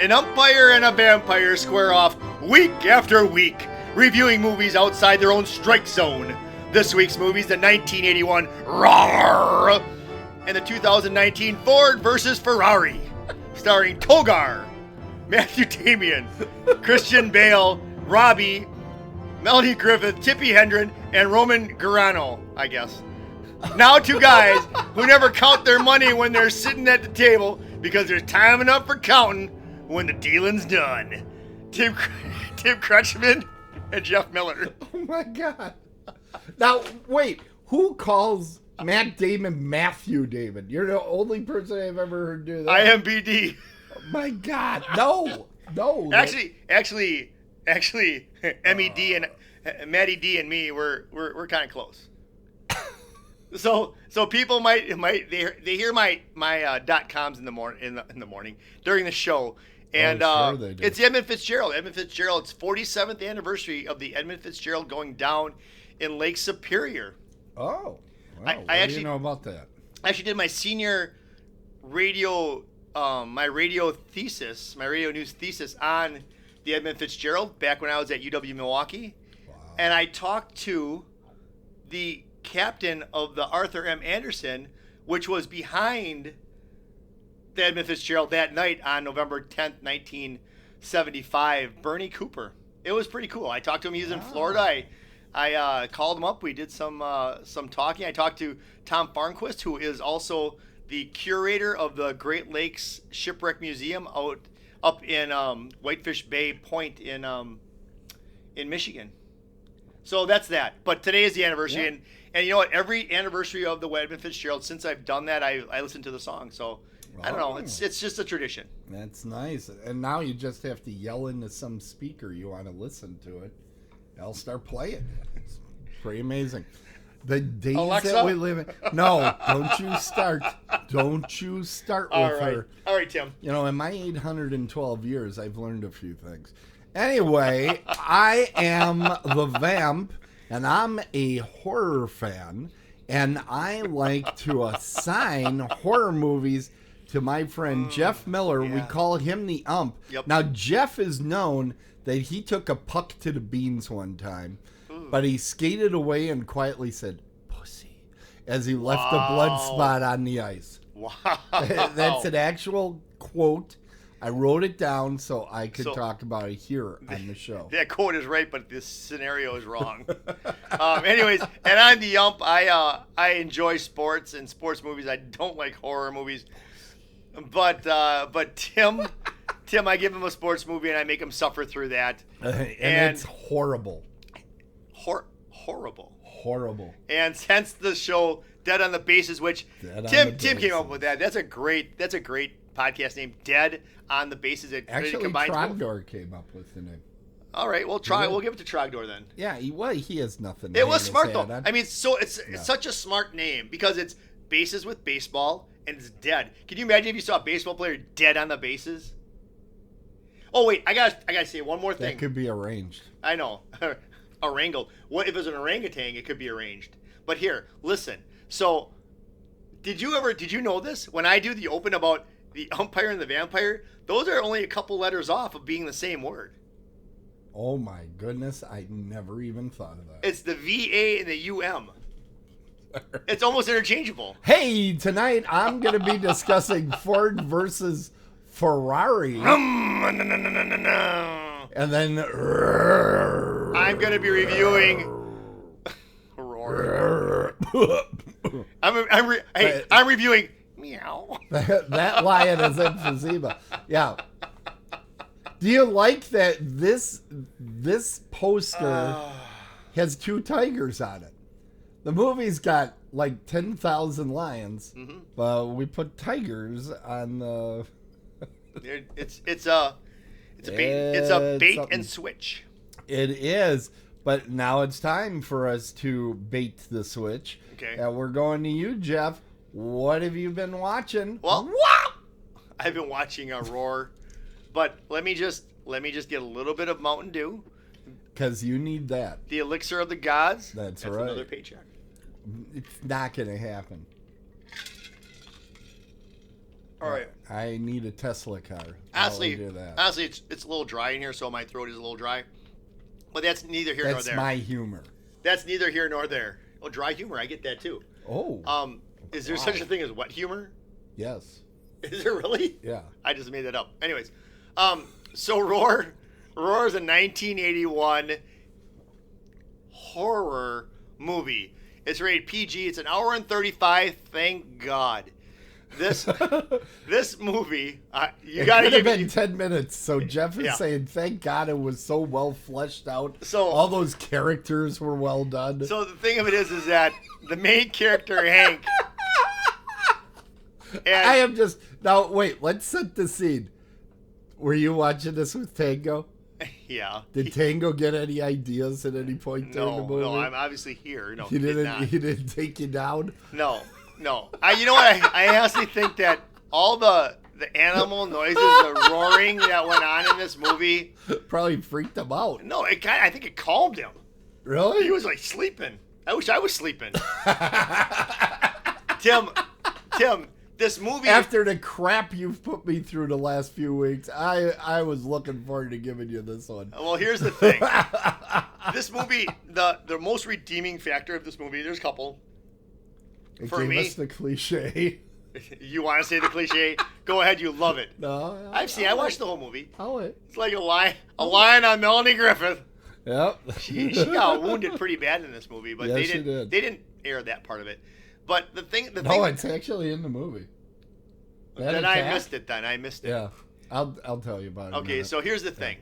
An umpire and a vampire square off week after week, reviewing movies outside their own strike zone. This week's movie's the 1981 Roar and the 2019 Ford versus Ferrari, starring Togar, Matthew Damian, Christian Bale, Robbie, Melanie Griffith, Tippi Hedren, and Roman Guarino, I guess. Now two guys who never count their money when they're sitting at the table because there's time enough for counting when the dealing's done. Tim Crutchman and Jeff Miller. Oh my God. Now, wait, who calls Matt Damon Matthew Damon? You're the only person I've ever heard do that. IMBD. Oh my God. No. Actually, MED and Matty D and me, we're kind of close. So people might they hear my .coms in the morning during the show, and sure they do. It's Edmund Fitzgerald. It's 47th anniversary of the Edmund Fitzgerald going down in Lake Superior. Oh, wow. I actually do you know about that? I actually did my senior radio radio news thesis on the Edmund Fitzgerald back when I was at UW Milwaukee. Wow. And I talked to the captain of the Arthur M. Anderson, which was behind the Edmund Fitzgerald that night on November 10th, 1975, Bernie Cooper. It was pretty cool. I talked to him. He was in Florida. I called him up. We did some talking. I talked to Tom Farnquist, who is also the curator of the Great Lakes Shipwreck Museum up in Whitefish Bay Point in Michigan. So that's that. But today is the anniversary, and you know what? Every anniversary of the Edmund Fitzgerald, since I've done that, I listen to the song. So I don't know. It's just a tradition. That's nice. And now you just have to yell into some speaker you want to listen to it. I'll start playing. It's pretty amazing. The days Alexa? that we live in. No, don't you start. Don't you start with her. All right, Tim. You know, in my 812 years, I've learned a few things. Anyway, I am the Vamp, and I'm a horror fan, and I like to assign horror movies to my friend Jeff Miller. Yeah. We call him the Ump. Yep. Now, Jeff is known that he took a puck to the beans one time, but he skated away and quietly said, "Pussy," as he left a blood spot on the ice. Wow. That's an actual quote. I wrote it down so I could talk about it here on the show. That quote is right, but this scenario is wrong. Anyways, and I'm the Ump. I enjoy sports and sports movies. I don't like horror movies. But Tim, I give him a sports movie and I make him suffer through that. And it's horrible. Horrible. Horrible. And since the show Dead on the Bases, which Tim came up with that. That's a great podcast name, Dead on the Bases. It Actually, Trogdor came up with the name. All right, we'll give it to Trogdor then. Yeah, he has nothing. It was smart though. I mean, it's such a smart name because it's bases with baseball and it's dead. Can you imagine if you saw a baseball player dead on the bases? Oh wait, I gotta say one more thing. That could be arranged. I know. Wrangled. What if it was an orangutan? It could be arranged. But here, listen. So, did you know this? When I do the open about the umpire and the vampire, those are only a couple letters off of being the same word. Oh my goodness, I never even thought of that. It's the VA and the UM. It's almost interchangeable. Hey, tonight I'm going to be discussing Ford versus Ferrari. And then I'm going to be reviewing Roar. I'm reviewing Meow. That lion is emphysema. Yeah. Do you like that this poster has two tigers on it? The movie's got like 10,000 lions, but we put tigers on the. It's a bait and switch. It is, but now it's time for us to bait the switch. Okay. And we're going to you, Jeff. What have you been watching? Well, I've been watching a Roar, but let me just get a little bit of Mountain Dew. Because you need that. The elixir of the gods. That's right. Another paycheck. It's not going to happen. All right. I need a Tesla car. Honestly, I'll do that. honestly, it's a little dry in here, so my throat is a little dry. But that's neither here nor That's there. my humor. That's neither here nor there. Oh, dry humor, I get that too. Oh. Is there such a thing as wet humor? Yes. Is there really? Yeah. I just made that up. Anyways, so Roar is a 1981 horror movie. It's rated PG. It's an hour and 35. Thank God. This movie, you got to It could have give been me 10 minutes. So Jeff is Yeah. saying, thank God it was so well fleshed out. So- all those characters were well done. So the thing of it is that the main character Hank. And I am just now. Wait, let's set the scene. Were you watching this with Tango? yeah. Did Tango get any ideas at any point during the movie? No, I'm obviously here. No, He did didn't. not. He didn't take you down. No. You know what? I honestly think that all the animal noises, the roaring that went on in this movie, Probably freaked him out. no, I think it calmed him. Really? He was like sleeping. I wish I was sleeping. Tim, this movie. After the crap you've put me through the last few weeks, I was looking forward to giving you this one. Well, here's the thing. This movie, the most redeeming factor of this movie, there's a couple. It For gave me- us the cliche. You want to say the cliche? Go ahead, you love it. No, I watched the whole movie. I'll wait. It's like a line on Melanie Griffith. Yep. She got wounded pretty bad in this movie, but Yes, they she didn't. did. They didn't air that part of it. But the thing. No, it's actually in the movie. That Then I attack? missed it. Then I missed it. Yeah, I'll tell you about it. in a Okay, minute. so here's the thing.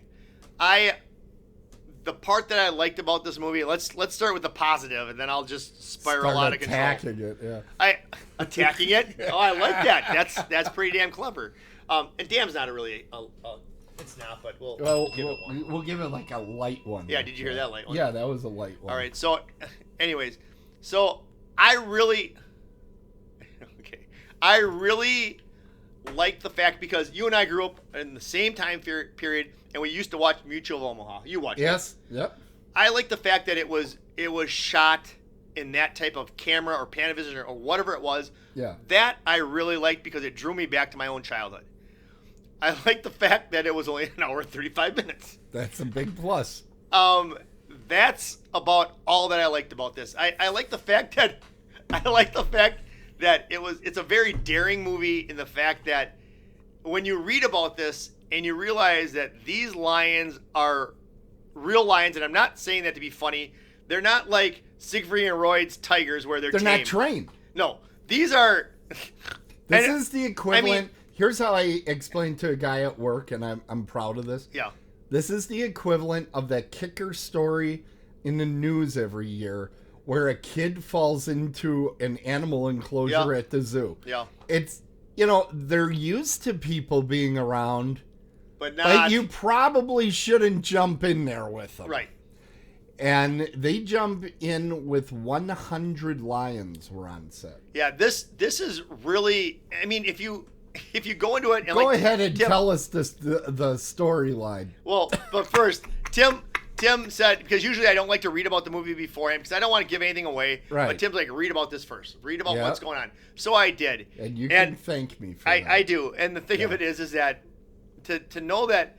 The part that I liked about this movie. Let's start with the positive, and then I'll just spiral Start out of control. attacking it. Yeah. Attacking it. Oh, I like that. That's pretty damn clever. And damn's not it's not, but we'll give it one. We'll give it like a light one. Yeah, did you hear that light one? Yeah, that was a light one. All right. So, anyways, I really like the fact because you and I grew up in the same time period, and we used to watch Mutual of Omaha. You watched it. Yes. Yep. I like the fact that it was shot in that type of camera or Panavision or whatever it was. Yeah. That I really liked because it drew me back to my own childhood. I like the fact that it was only an hour and 35 minutes. That's a big plus. That's about all that I liked about this. I like the fact that it's a very daring movie in the fact that when you read about this and you realize that these lions are real lions, and I'm not saying that to be funny, they're not like Siegfried and Roy's tigers where they're They're tamed. not trained. No, these are. This and- is the equivalent. Here's how I explained to a guy at work, and I'm proud of this. Yeah. This is the equivalent of that kicker story in the news every year where a kid falls into an animal enclosure Yeah. at the zoo. Yeah. It's, they're used to people being around, But not. but you probably shouldn't jump in there with them. Right. And they jump in with 100 lions were on set. Yeah. This is really. I mean, if you go into it and Go like, ahead and Tim, tell us the storyline. Well, but first, Tim said, because usually I don't like to read about the movie beforehand because I don't want to give anything away. Right. But Tim's like, read about this first. Read about Yep. what's going on. So I did. And you can thank me for that. I do. And the thing of Yeah. it is that to know that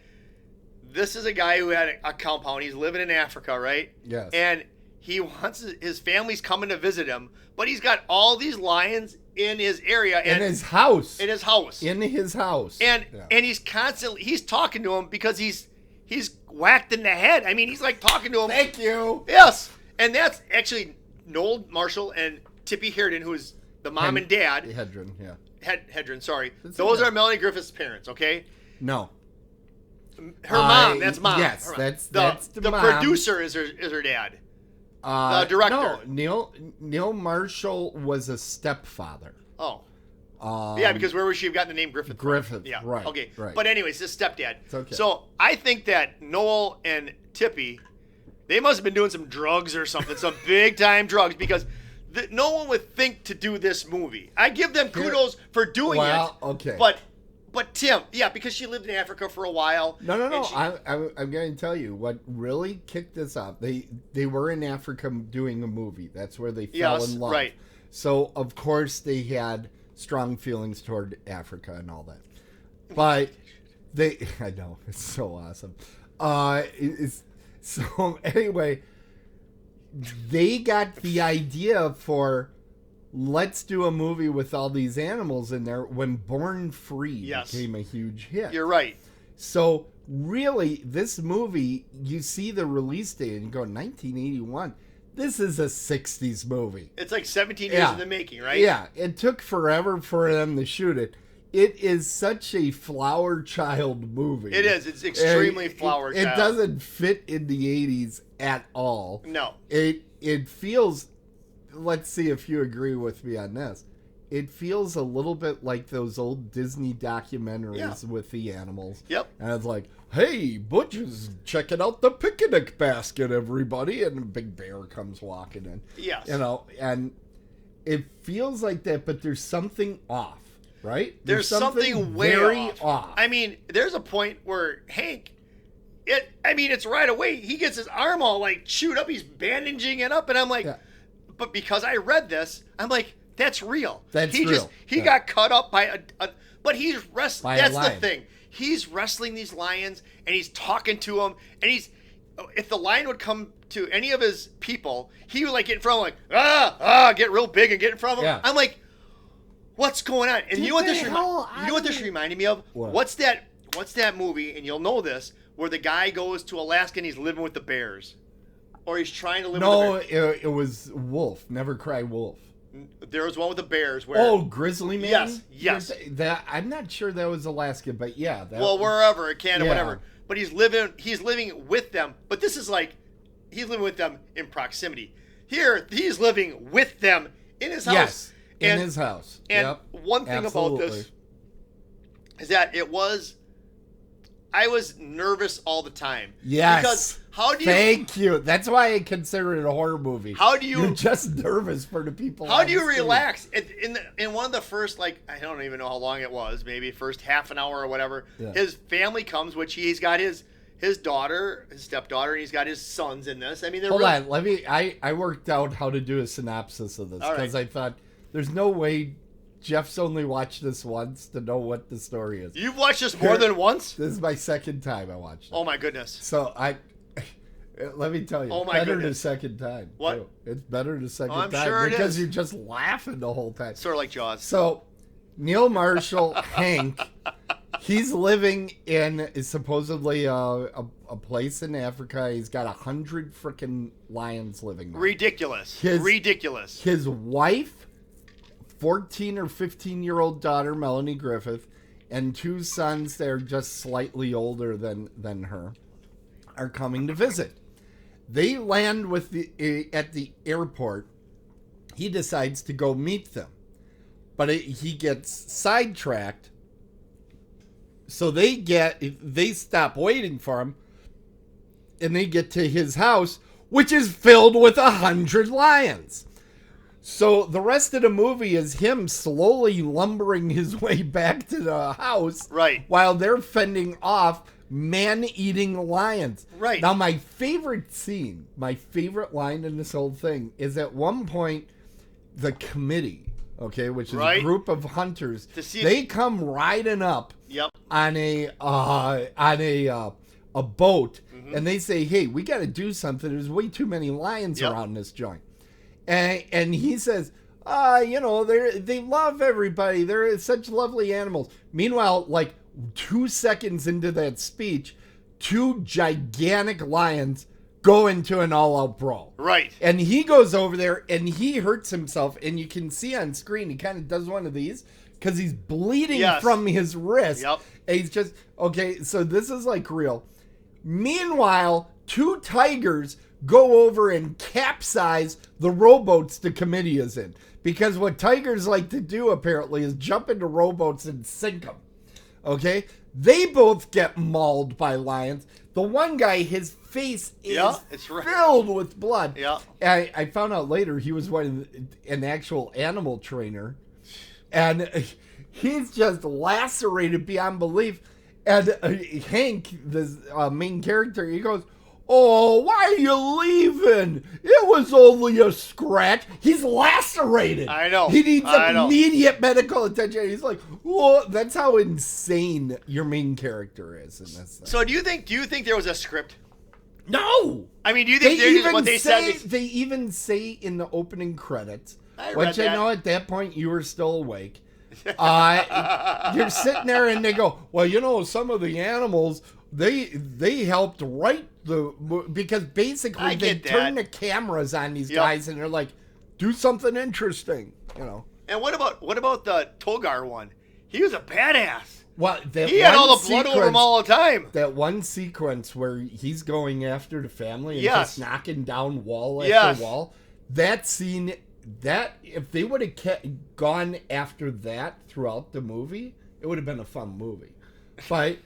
this is a guy who had a compound. He's living in Africa, right? Yes. And he wants his family's coming to visit him, but he's got all these lions in his area. In his house. In his house. In his house. And Yeah. and he's talking to him because he's whacked in the head. I mean, he's like talking to him. Thank you. Yes. And that's actually Noel Marshall and Tippy Heerdon, who's the mom and dad. Hedron, yeah. Hedron, sorry. That's Those okay. are Melanie Griffith's parents, okay? No. Her mom, that's mom. yes, Her mom. that's the mom. producer is her dad. The director. No, Neil Marshall was a stepfather. Oh. Yeah, because where would she have gotten the name Griffith from? Griffith, Yeah, right, okay. right. But anyways, his stepdad. It's okay. So I think that Noel and Tippy, they must have been doing some drugs or something, some big time drugs, because no one would think to do this movie. I give them kudos for doing it. Okay. But Tim, yeah, because she lived in Africa for a while. No. and she- I'm going to tell you what really kicked this off. They were in Africa doing a movie. That's where they fell Yes, in love. right. So of course they had strong feelings toward Africa and all that. But I know, it's so awesome. So anyway, they got the idea for, let's do a movie with all these animals in there when Born Free became a huge hit. You're right. So really, this movie, you see the release date and you go, 1981. This is a 60s movie. It's like 17 years in the making, right? Yeah. It took forever for them to shoot it. It is such a flower child movie. It is. It's extremely flower child. It doesn't fit in the 80s at all. No. It feels, let's see if you agree with me on this. It feels a little bit like those old Disney documentaries with the animals. Yep. And it's like, hey, Butch is checking out the picnic basket, everybody. And a big bear comes walking in. Yes. You know, and it feels like that, but there's something off, right? There's something way very off. I mean, there's a point where Hank, it's right away. He gets his arm all like chewed up. He's bandaging it up. And I'm like, but because I read this, I'm like, that's real. That's real. He got cut up by but he's wrestling. That's the thing. He's wrestling these lions and he's talking to them. And if the lion would come to any of his people, he would like get in front of them, get real big and get in front of them. Yeah. I'm like, what's going on? And you know what this reminded me of? What? What's that movie? And you'll know this, where the guy goes to Alaska and he's living with the bears, or he's trying to live with the bears. No, it was Wolf. Never Cry Wolf. There was one with the bears where... Grizzly Man? Yes. That I'm not sure that was Alaska, but yeah. Wherever, Canada, whatever. But he's living with them. But this is like, he's living with them in proximity. Here, he's living with them in his house. Yes, in his house. And one thing about this is that I was nervous all the time. Yes. Because Thank you. That's why I consider it a horror movie. You're just nervous for the people. How do you relax? In one of the first, like, I don't even know how long it was, maybe first half an hour or whatever, his family comes, which he's got his daughter, his stepdaughter, and he's got his sons in this. I mean, Hold on. I worked out how to do a synopsis of this because I thought there's no way Jeff's only watched this once to know what the story is. You've watched this more than once? This is my second time I watched it. Oh my goodness. So let me tell you, better the second time. What? Too. It's better the second time sure because you're just laughing the whole time. Sort of like Jaws. So Neil Marshall, Hank, he's living in supposedly a place in Africa. He's got 100 freaking lions living there. Ridiculous. Ridiculous. His wife, 14 or 15-year-old daughter, Melanie Griffith, and two sons that are just slightly older than her, are coming to visit. They land at the airport. He decides to go meet them, but he gets sidetracked. So they stop waiting for him, and they get to his house, which is filled with 100 lions. So the rest of the movie is him slowly lumbering his way back to the house, right, while they're fending off man-eating lions. Right. Now, my favorite scene, my favorite line in this whole thing is at one point, the committee, which is a group of hunters, they come riding up on a boat, and they say, hey, we got to do something. There's way too many lions around this joint. And he says, they love everybody. They're such lovely animals. Meanwhile, like 2 seconds into that speech, 2 gigantic lions go into an all-out brawl. Right. And he goes over there and he hurts himself. And you can see on screen, he kind of does one of these because he's bleeding from his wrist. Yep. And he's just, so this is like real. Meanwhile, 2 tigers go over and capsize the rowboats the committee is in. Because what tigers like to do, apparently, is jump into rowboats and sink them. Okay? They both get mauled by lions. The one guy, his face is filled with blood. Yeah. I found out later he was an actual animal trainer. And he's just lacerated beyond belief. And Hank, the main character, he goes, Oh, why are you leaving? It was only a scratch. He's lacerated. I know. He needs I know. immediate medical attention. He's like, whoa, that's how insane your main character is in this thing. So do you think there was a script? No. I mean, do you think what they said? They even say in the opening credits, I know at that point you were still awake. You're sitting there and they go, well, some of the animals, they helped write because basically they turn the cameras on these guys and they're like, do something interesting, And what about the Togar one? He was a badass. Well, he had all the blood over him all the time. That one sequence where he's going after the family and just knocking down wall after wall. That scene, if they would have gone after that throughout the movie, it would have been a fun movie. But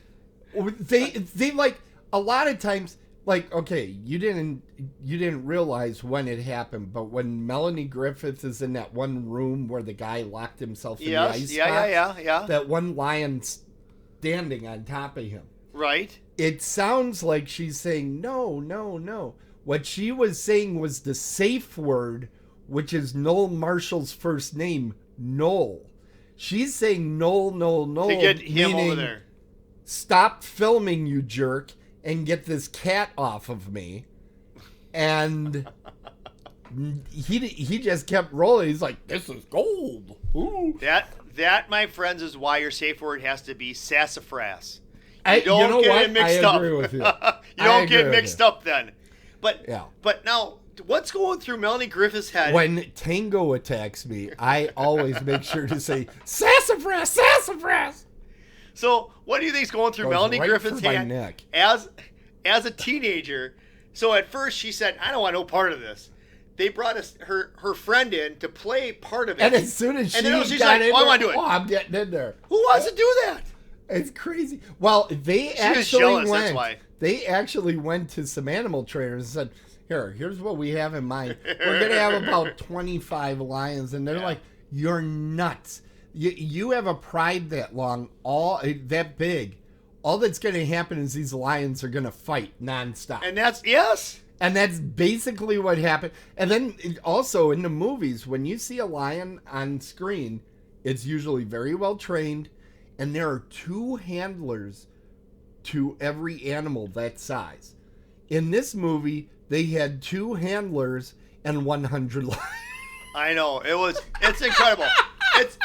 they like a lot of times, like, okay, you didn't realize when it happened, but when Melanie Griffith is in that one room where the guy locked himself in the ice box, that one lion standing on top of him. Right. It sounds like she's saying, no, no, no. What she was saying was the safe word, which is Noel Marshall's first name, Noel. She's saying Noel, Noel, Noel. To get him over there. Stop filming, you jerk, and get this cat off of me. And he just kept rolling. He's like, this is gold. Ooh. That, my friends, is why your safe word has to be sassafras. You don't get it mixed up. I agree with you. You don't get mixed up then. But now, what's going through Melanie Griffith's head? When Tango attacks me, I always make sure to say, sassafras, sassafras. So, what do you think is going through Melanie Griffith's head as a teenager? So, at first, she said, I don't want no part of this. They brought her friend in to play part of it. And as soon as she's like, I want to do it. Oh, I'm getting in there. Who wants to do that? It's crazy. Well, they actually went to some animal trainers and said, here's what we have in mind. We're going to have about 25 lions. And they're like, you're nuts. You have a pride that long, that big. All that's going to happen is these lions are going to fight nonstop. And that's basically what happened. And then also in the movies, when you see a lion on screen, it's usually very well trained. And there are 2 handlers to every animal that size. In this movie, they had 2 handlers and 100 lions. I know. It's incredible. It's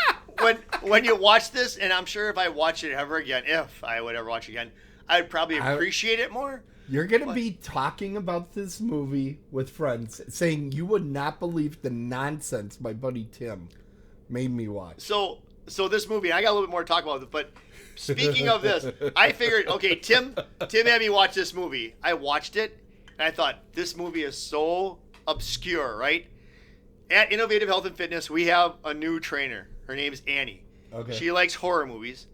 when you watch this, and I'm sure if I watch it ever again, if I would ever watch it again, I'd probably appreciate it more. You're going to be talking about this movie with friends, saying you would not believe the nonsense my buddy Tim made me watch. So this movie, I got a little bit more to talk about it, but speaking of this, I figured, okay, Tim had me watch this movie. I watched it, and I thought, this movie is so obscure, right? At Innovative Health and Fitness, we have a new trainer. Her name's Annie. Okay. She likes horror movies.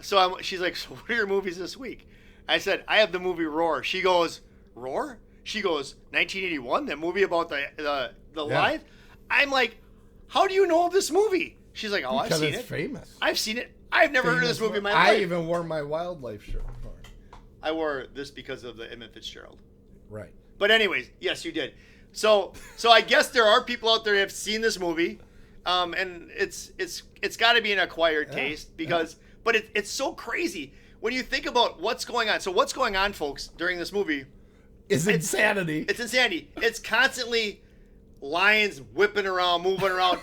So she's like, so what are your movies this week? I said, I have the movie Roar. She goes, Roar? She goes, 1981, that movie about the lion? I'm like, how do you know of this movie? She's like, oh, I've seen it. Because it's famous. I've seen it. I've never heard of this movie in my life. I even wore my wildlife shirt for it. I wore this because of the Emmett Fitzgerald. Right. But anyways, yes, you did. So I guess there are people out there that have seen this movie, and it's got to be an acquired taste because, but it's so crazy when you think about what's going on. So what's going on, folks, during this movie? It's insanity. It's insanity. It's constantly lions whipping around, moving around.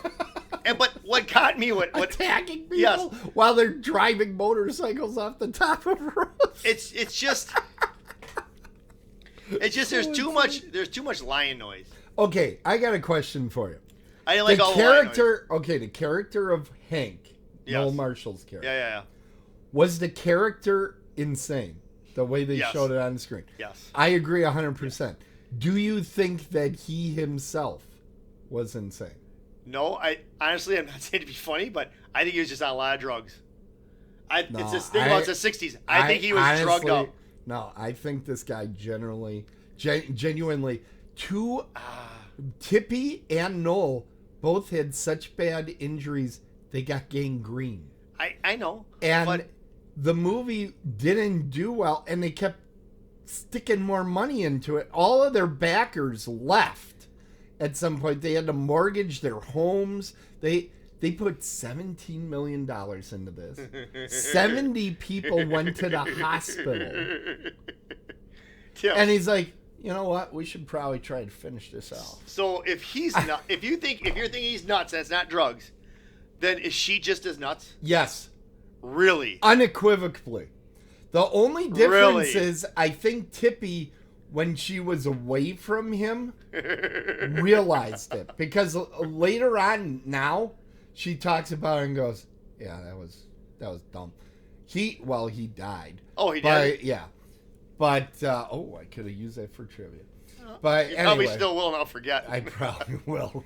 But what got me, what attacking people while they're driving motorcycles off the top of roofs. It's just there's too much lion noise. Okay, I got a question for you. I didn't like all the lion noise. Okay, the character of Hank, Noel Marshall's character. Yeah. Was the character insane? The way they showed it on the screen. Yes. I agree 100%. Do you think that he himself was insane? No, I'm not saying to be funny, but I think he was just on a lot of drugs. It's this thing about the 60s. I think he was honestly drugged up. No, I think this guy genuinely, Tippy and Noel both had such bad injuries, they got gangrene. I know. And the movie didn't do well, and they kept sticking more money into it. All of their backers left at some point. They had to mortgage their homes. They put $17 million into this. 70 people went to the hospital. Tim. And he's like, you know what? We should probably try to finish this out. So if he's not, if you're thinking he's nuts and it's not drugs, then is she just as nuts? Yes. Really? Unequivocally. The only difference Really? is I think Tippy, when she was away from him, realized it. Because later on now, she talks about it and goes, yeah, that was dumb. He died. Oh, he did? But, yeah. But, I could have used that for trivia. But You anyway, probably still will, and I'll forget. I probably will.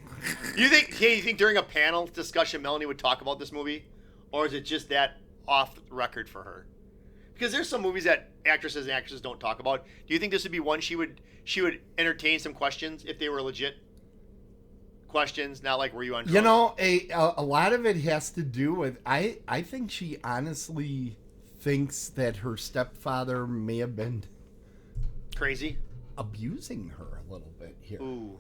You think during a panel discussion Melanie would talk about this movie? Or is it just that off the record for her? Because there's some movies that actresses and actors don't talk about. Do you think this would be one she would entertain some questions if they were legit questions, not like were you on drugs? You know, a lot of it has to do with I think she honestly thinks that her stepfather may have been crazy, abusing her a little bit here. Ooh.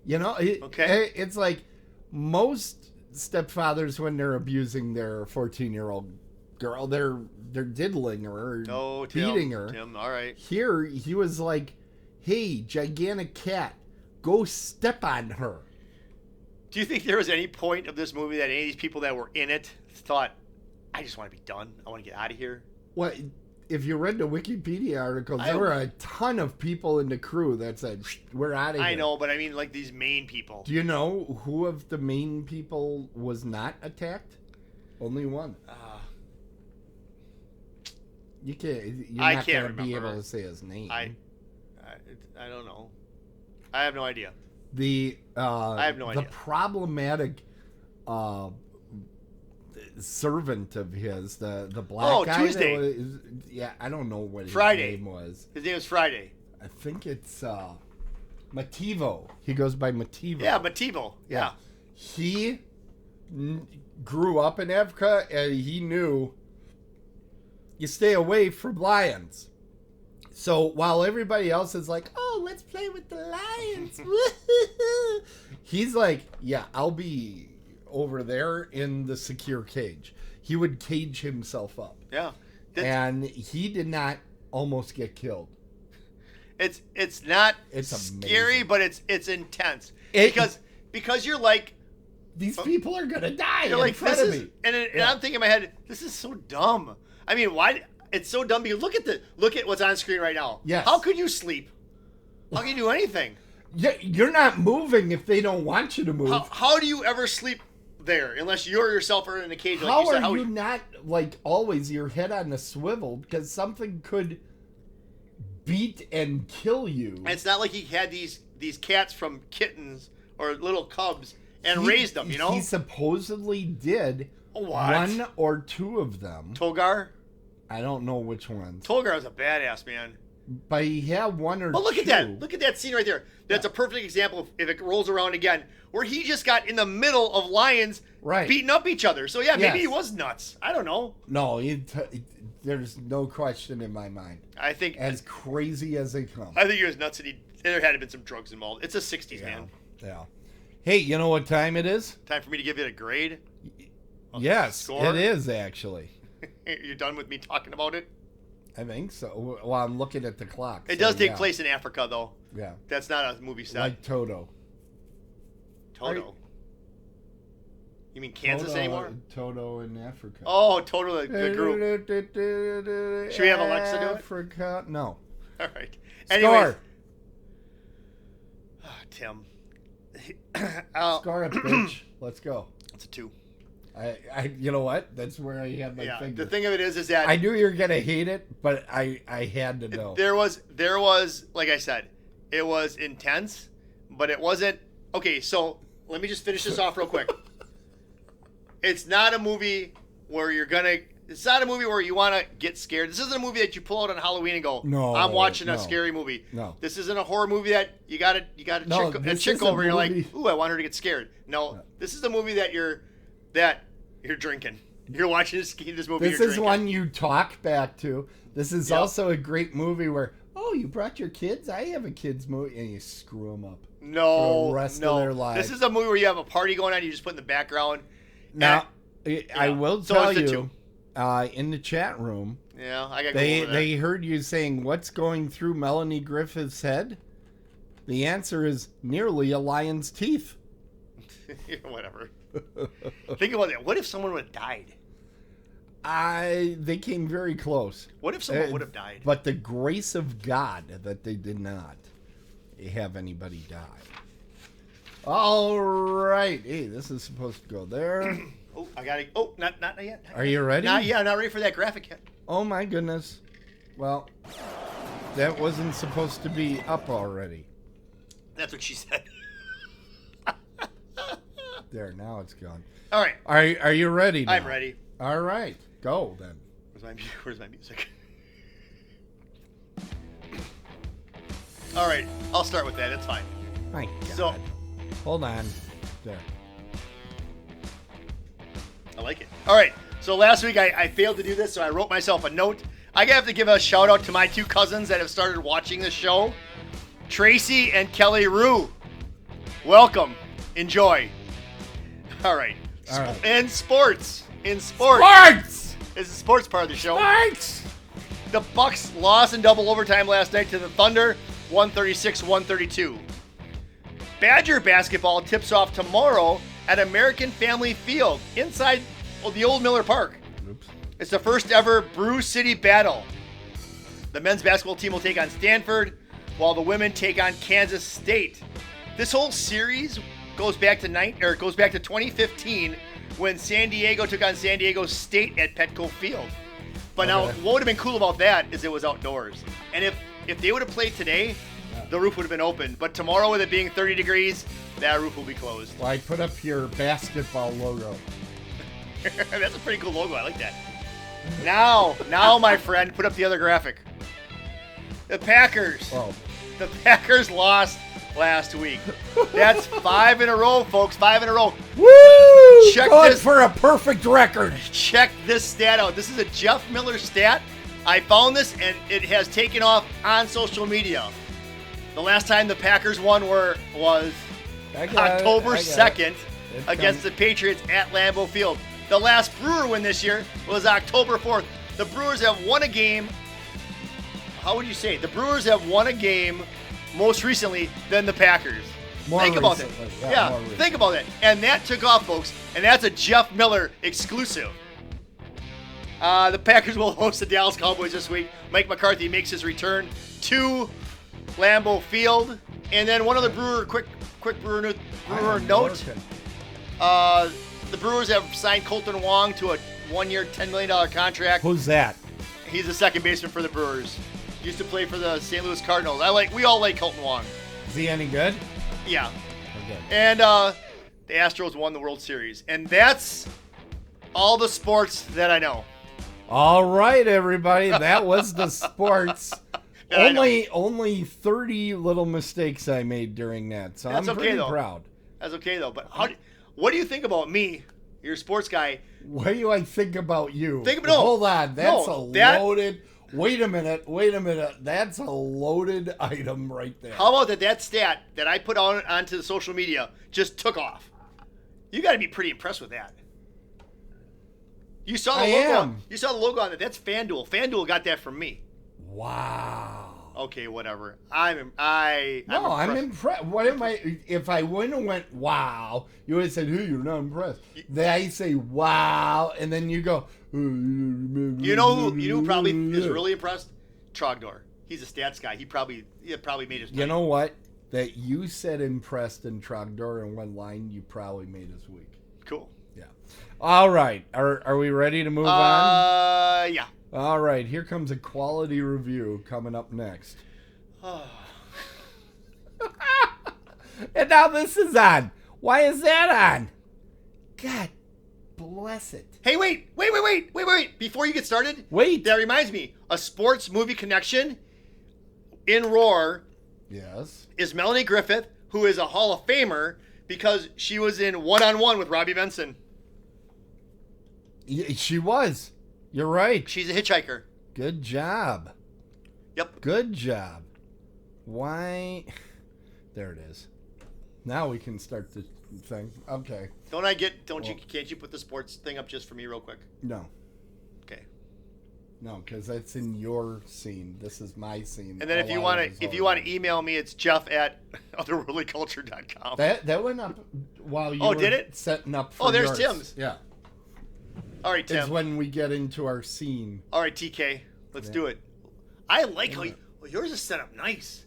You know, it's like most stepfathers when they're abusing their 14-year-old girl, they're diddling her or beating her. Tim, all right. Here he was like, "Hey, gigantic cat, go step on her." Do you think there was any point of this movie that any of these people that were in it thought, I just want to be done. I want to get out of here? Well, if you read the Wikipedia articles, there were a ton of people in the crew that said, we're out of here. I know, but I mean like these main people. Do you know who of the main people was not attacked? Only one. You're not going to be able to say his name. I don't know. I have no idea. I have no idea. The problematic servant of his, the black guy. Tuesday. I don't know what his Friday. name was. His name was Friday. I think it's Mativo. He goes by Mativo. Yeah, Mativo. Yeah. He grew up in Africa, and he knew you stay away from lions. So while everybody else is like, oh, let's play with the lions. He's like, yeah, I'll be over there in the secure cage. He would cage himself up. Yeah. And he did not almost get killed. It's not scary, amazing. but it's intense. Because you're like, these people are gonna die you're in front of me. And I'm thinking in my head, this is so dumb. I mean, why? It's so dumb because look at what's on screen right now. Yes. How could you sleep? How can you do anything? Yeah, you're not moving if they don't want you to move. How do you ever sleep there unless you're yourself are in a cage? Like How you said, are you not like always your head on the swivel because something could beat and kill you? And it's not like he had these cats from kittens or little cubs and raised them. You know, he supposedly did. What? One or two of them. Togar. I don't know which ones. Togar was a badass man. But he had one or two. But look at that. Look at that scene right there. That's a perfect example of if it rolls around again, where he just got in the middle of lions beating up each other. So, yeah, maybe he was nuts. I don't know. No, there's no question in my mind. I think... As crazy as they come. I think he was nuts, and there had to been some drugs involved. It's a 60s, man. Yeah. Hey, you know what time it is? Time for me to give it a grade? Yes, score? it is, actually. You're done with me talking about it? I think so. Well, I'm looking at the clock. It does take place in Africa, though. Yeah. That's not a movie set. Like Toto. Toto? You mean Kansas anymore? Toto in Africa. Oh, Toto, the group. Should we have Alexa do it? Africa? No. All right. Score. Oh, Tim. Score up, bitch. Let's go. It's a 2. You know what? That's where I had my finger. The thing of it is that I knew you were gonna hate it, but I had to know. There was, like I said, it was intense, but it wasn't. Okay, so let me just finish this off real quick. It's not a movie where it's not a movie where you want to get scared. This isn't a movie that you pull out on Halloween and go, no, I'm watching a scary movie. No. This isn't a horror movie that you got a chick over and you're like, ooh, I want her to get scared. No. This is a movie that you're drinking. You're watching this movie. This is one you talk back to. This is also a great movie where, Oh, you brought your kids? I have a kids movie, and you screw them up. No, for the rest no. of their lives. This is a movie where you have a party going on. You just put in the background. Now, I will So tell it's the you, in the chat room, Yeah, I got. they heard you saying, "What's going through Melanie Griffith's head?" The answer is nearly a lion's teeth. Whatever. Think about that. What if someone would have died? They came very close. What if someone would have died? But the grace of God that they did not have anybody die. All right. Hey, this is supposed to go there. Oh, I got it. Oh, not yet. Are you ready? Not ready for that graphic yet. Oh, my goodness. Well, that wasn't supposed to be up already. That's what she said. There, now it's gone. All right. Are you ready now? I'm ready. All right. Go, then. Where's my music? All right. I'll start with that. It's fine. My God. So, hold on. There. I like it. All right. So last week I failed to do this, so I wrote myself a note. I have to give a shout out to my two cousins that have started watching the show, Tracy and Kelly Rue. Welcome. Enjoy. All right. All right. In sports. Sports! It's the sports part of the show. Sports! The Bucks lost in double overtime last night to the Thunder, 136-132. Badger basketball tips off tomorrow at American Family Field inside the old Miller Park. Oops. It's the first ever Brew City battle. The men's basketball team will take on Stanford, while the women take on Kansas State. This whole series goes back to 2015 when San Diego took on San Diego State at Petco Field. But now, what would have been cool about that is it was outdoors. And if they would have played today, the roof would have been open. But tomorrow, with it being 30 degrees, that roof will be closed. Well, I put up your basketball logo. That's a pretty cool logo. I like that. Now, my friend, put up the other graphic. The Packers. Oh. The Packers lost last week. That's 5 in a row, folks. 5 in a row. Woo! Check Good this for a perfect record. Check this stat out. This is a Jeff Miller stat. I found this, and it has taken off on social media. The last time the Packers won was October 2nd against the Patriots at Lambeau Field. The last Brewer win this year was October 4th. The Brewers have won a game. How would you say? The Brewers have won a game most recently than the Packers. Think about it. Yeah, think about it. And that took off, folks. And that's a Jeff Miller exclusive. The Packers will host the Dallas Cowboys this week. Mike McCarthy makes his return to Lambeau Field. And then one other quick Brewer note. The Brewers have signed Colton Wong to a 1-year, $10 million contract. Who's that? He's the second baseman for the Brewers. Used to play for the St. Louis Cardinals. We all like Colton Wong. Is he any good? Yeah. Okay. And the Astros won the World Series. And that's all the sports that I know. All right, everybody. That was the sports. Only 30 little mistakes I made during that. So I'm pretty proud. That's okay, though. But what do you think about me, your sports guy? What do I think about you? Hold on. That's loaded. Wait a minute. That's a loaded item right there. How about that stat that I put onto the social media just took off? You got to be pretty impressed with that. You saw the logo. You saw the logo on it. That's FanDuel. FanDuel got that from me. Wow. Okay, whatever. I'm impressed. What am I? If I wouldn't have went wow, you would have said, "Hey, you're not impressed." Then I say wow, and then you go. You know who probably is really impressed? Trogdor. He's a stats guy. He probably made his. You know what? That you said impressed and Trogdor in one line. You probably made his week. Cool. Yeah. All right. Are we ready to move on? Yeah. All right, here comes a quality review coming up next. And now this is on. Why is that on? God bless it. Hey, wait. Before you get started. Wait. That reminds me. A sports movie connection in Roar. Yes. Is Melanie Griffith, who is a Hall of Famer because she was in One-on-One with Robbie Benson. She was. You're right. She's a hitchhiker. Good job. Yep. Good job. Why? There it is. Now we can start the thing. Okay. Can't you put the sports thing up just for me real quick? No. Okay. No, because that's in your scene. This is my scene. And then if you want to email me, it's jeff@otherworldlyculture.com. That went up while you were did it? setting up for there's yours. Tim's. Yeah. All right, Tim. It's when we get into our scene. All right, TK. Let's do it. I like how yours is set up nice.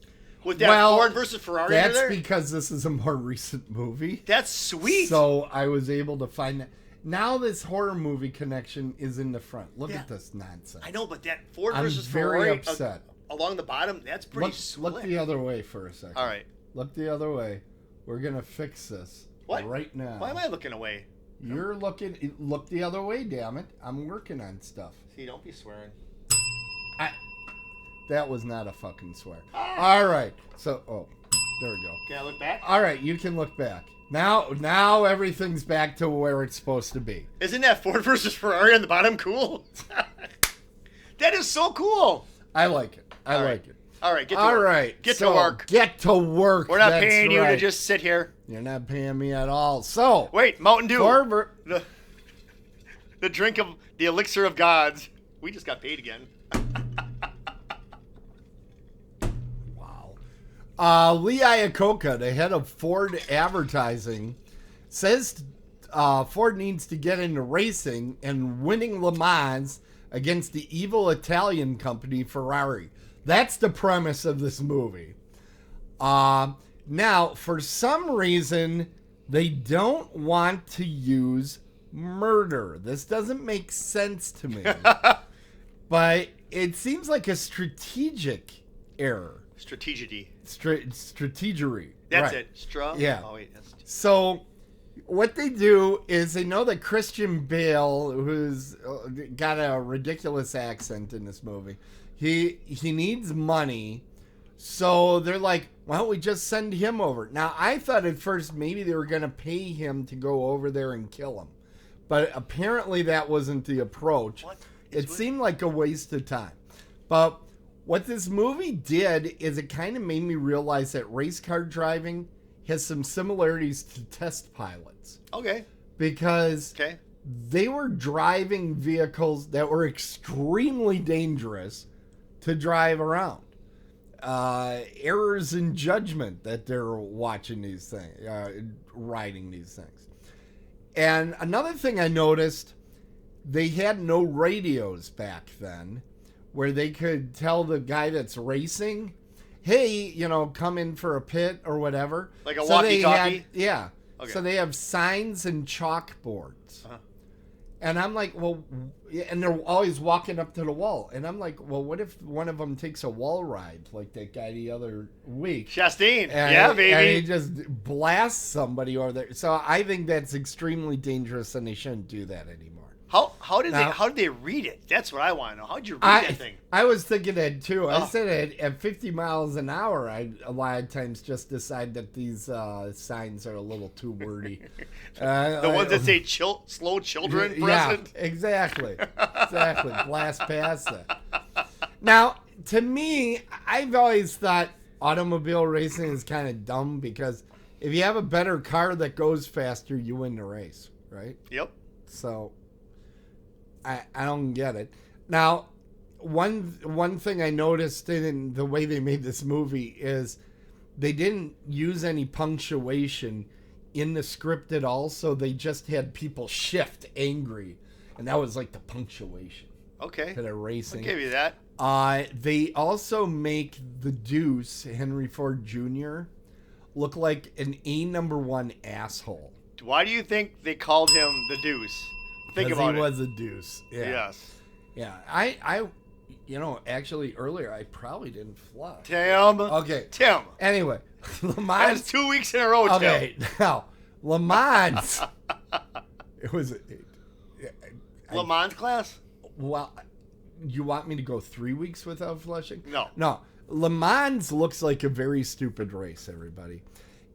With that Ford versus Ferrari that's there. because this is a more recent movie. That's sweet. So I was able to find that. Now this horror movie connection is in the front. Look at this nonsense. I know, but that Ford I'm versus very Ferrari upset. Along the bottom, that's pretty slick. Look the other way for a second. All right. Look the other way. We're going to fix this right now. Why am I looking away? You're looking... Look the other way, damn it. I'm working on stuff. See, don't be swearing. That was not a fucking swear. All right. So, there we go. Can I look back? All right, you can look back. Now everything's back to where it's supposed to be. Isn't that Ford versus Ferrari on the bottom cool? That is so cool. I like it. I like it. All right, get to work. Get to work. Get to work. We're not paying you to just sit here. You're not paying me at all. So wait, Mountain Dew. The drink of the elixir of gods. We just got paid again. Lee Iacocca, the head of Ford Advertising, says Ford needs to get into racing and winning Le Mans against the evil Italian company Ferrari. That's the premise of this movie. Now, for some reason, they don't want to use murder. This doesn't make sense to me. But it seems like a strategic error. Strategy. Strategery. That's right. it. Yeah. Oh, wait, so what they do is they know that Christian Bale, who's got a ridiculous accent in this movie, he needs money. So they're like, why don't we just send him over? Now, I thought at first maybe they were going to pay him to go over there and kill him. But apparently that wasn't the approach. It seemed like a waste of time. But what this movie did is it kind of made me realize that race car driving has some similarities to test pilots. Okay. Because they were driving vehicles that were extremely dangerous to drive around. Errors in judgment that they're watching these things, riding these things. And another thing I noticed, they had no radios back then where they could tell the guy that's racing, hey, come in for a pit or whatever. Like a walkie-talkie? Yeah. Okay. So they have signs and chalkboards. Uh-huh. And I'm like, well, and they're always walking up to the wall. And I'm like, well, what if one of them takes a wall ride like that guy the other week? Chastain. And, baby. And he just blasts somebody over there. So I think that's extremely dangerous and they shouldn't do that anymore. How did they read it? That's what I want to know. How did you read that thing? I was thinking that too. I said at 50 miles an hour, I a lot of times just decide that these signs are a little too wordy. The ones that say slow children present? Yeah, exactly. Blast past that. Now, to me, I've always thought automobile racing is kind of dumb because if you have a better car that goes faster, you win the race, right? Yep. So I don't get it. Now, one thing I noticed in the way they made this movie is they didn't use any punctuation in the script at all, so they just had people shift angry, and that was like the punctuation. Okay. To their racing. I'll give you that. They also make the Deuce, Henry Ford Jr., look like an A#1 asshole. Why do you think they called him the Deuce? Think about it. He was a deuce. Yeah. Yes. Yeah. I actually earlier I probably didn't flush. Tim. Okay. Tim. Anyway, Le Mans. That's 2 weeks in a row, Tim. Okay. Now, Le Mans. It was Le Mans class? Well, you want me to go 3 weeks without flushing? No. Le Mans looks like a very stupid race, everybody.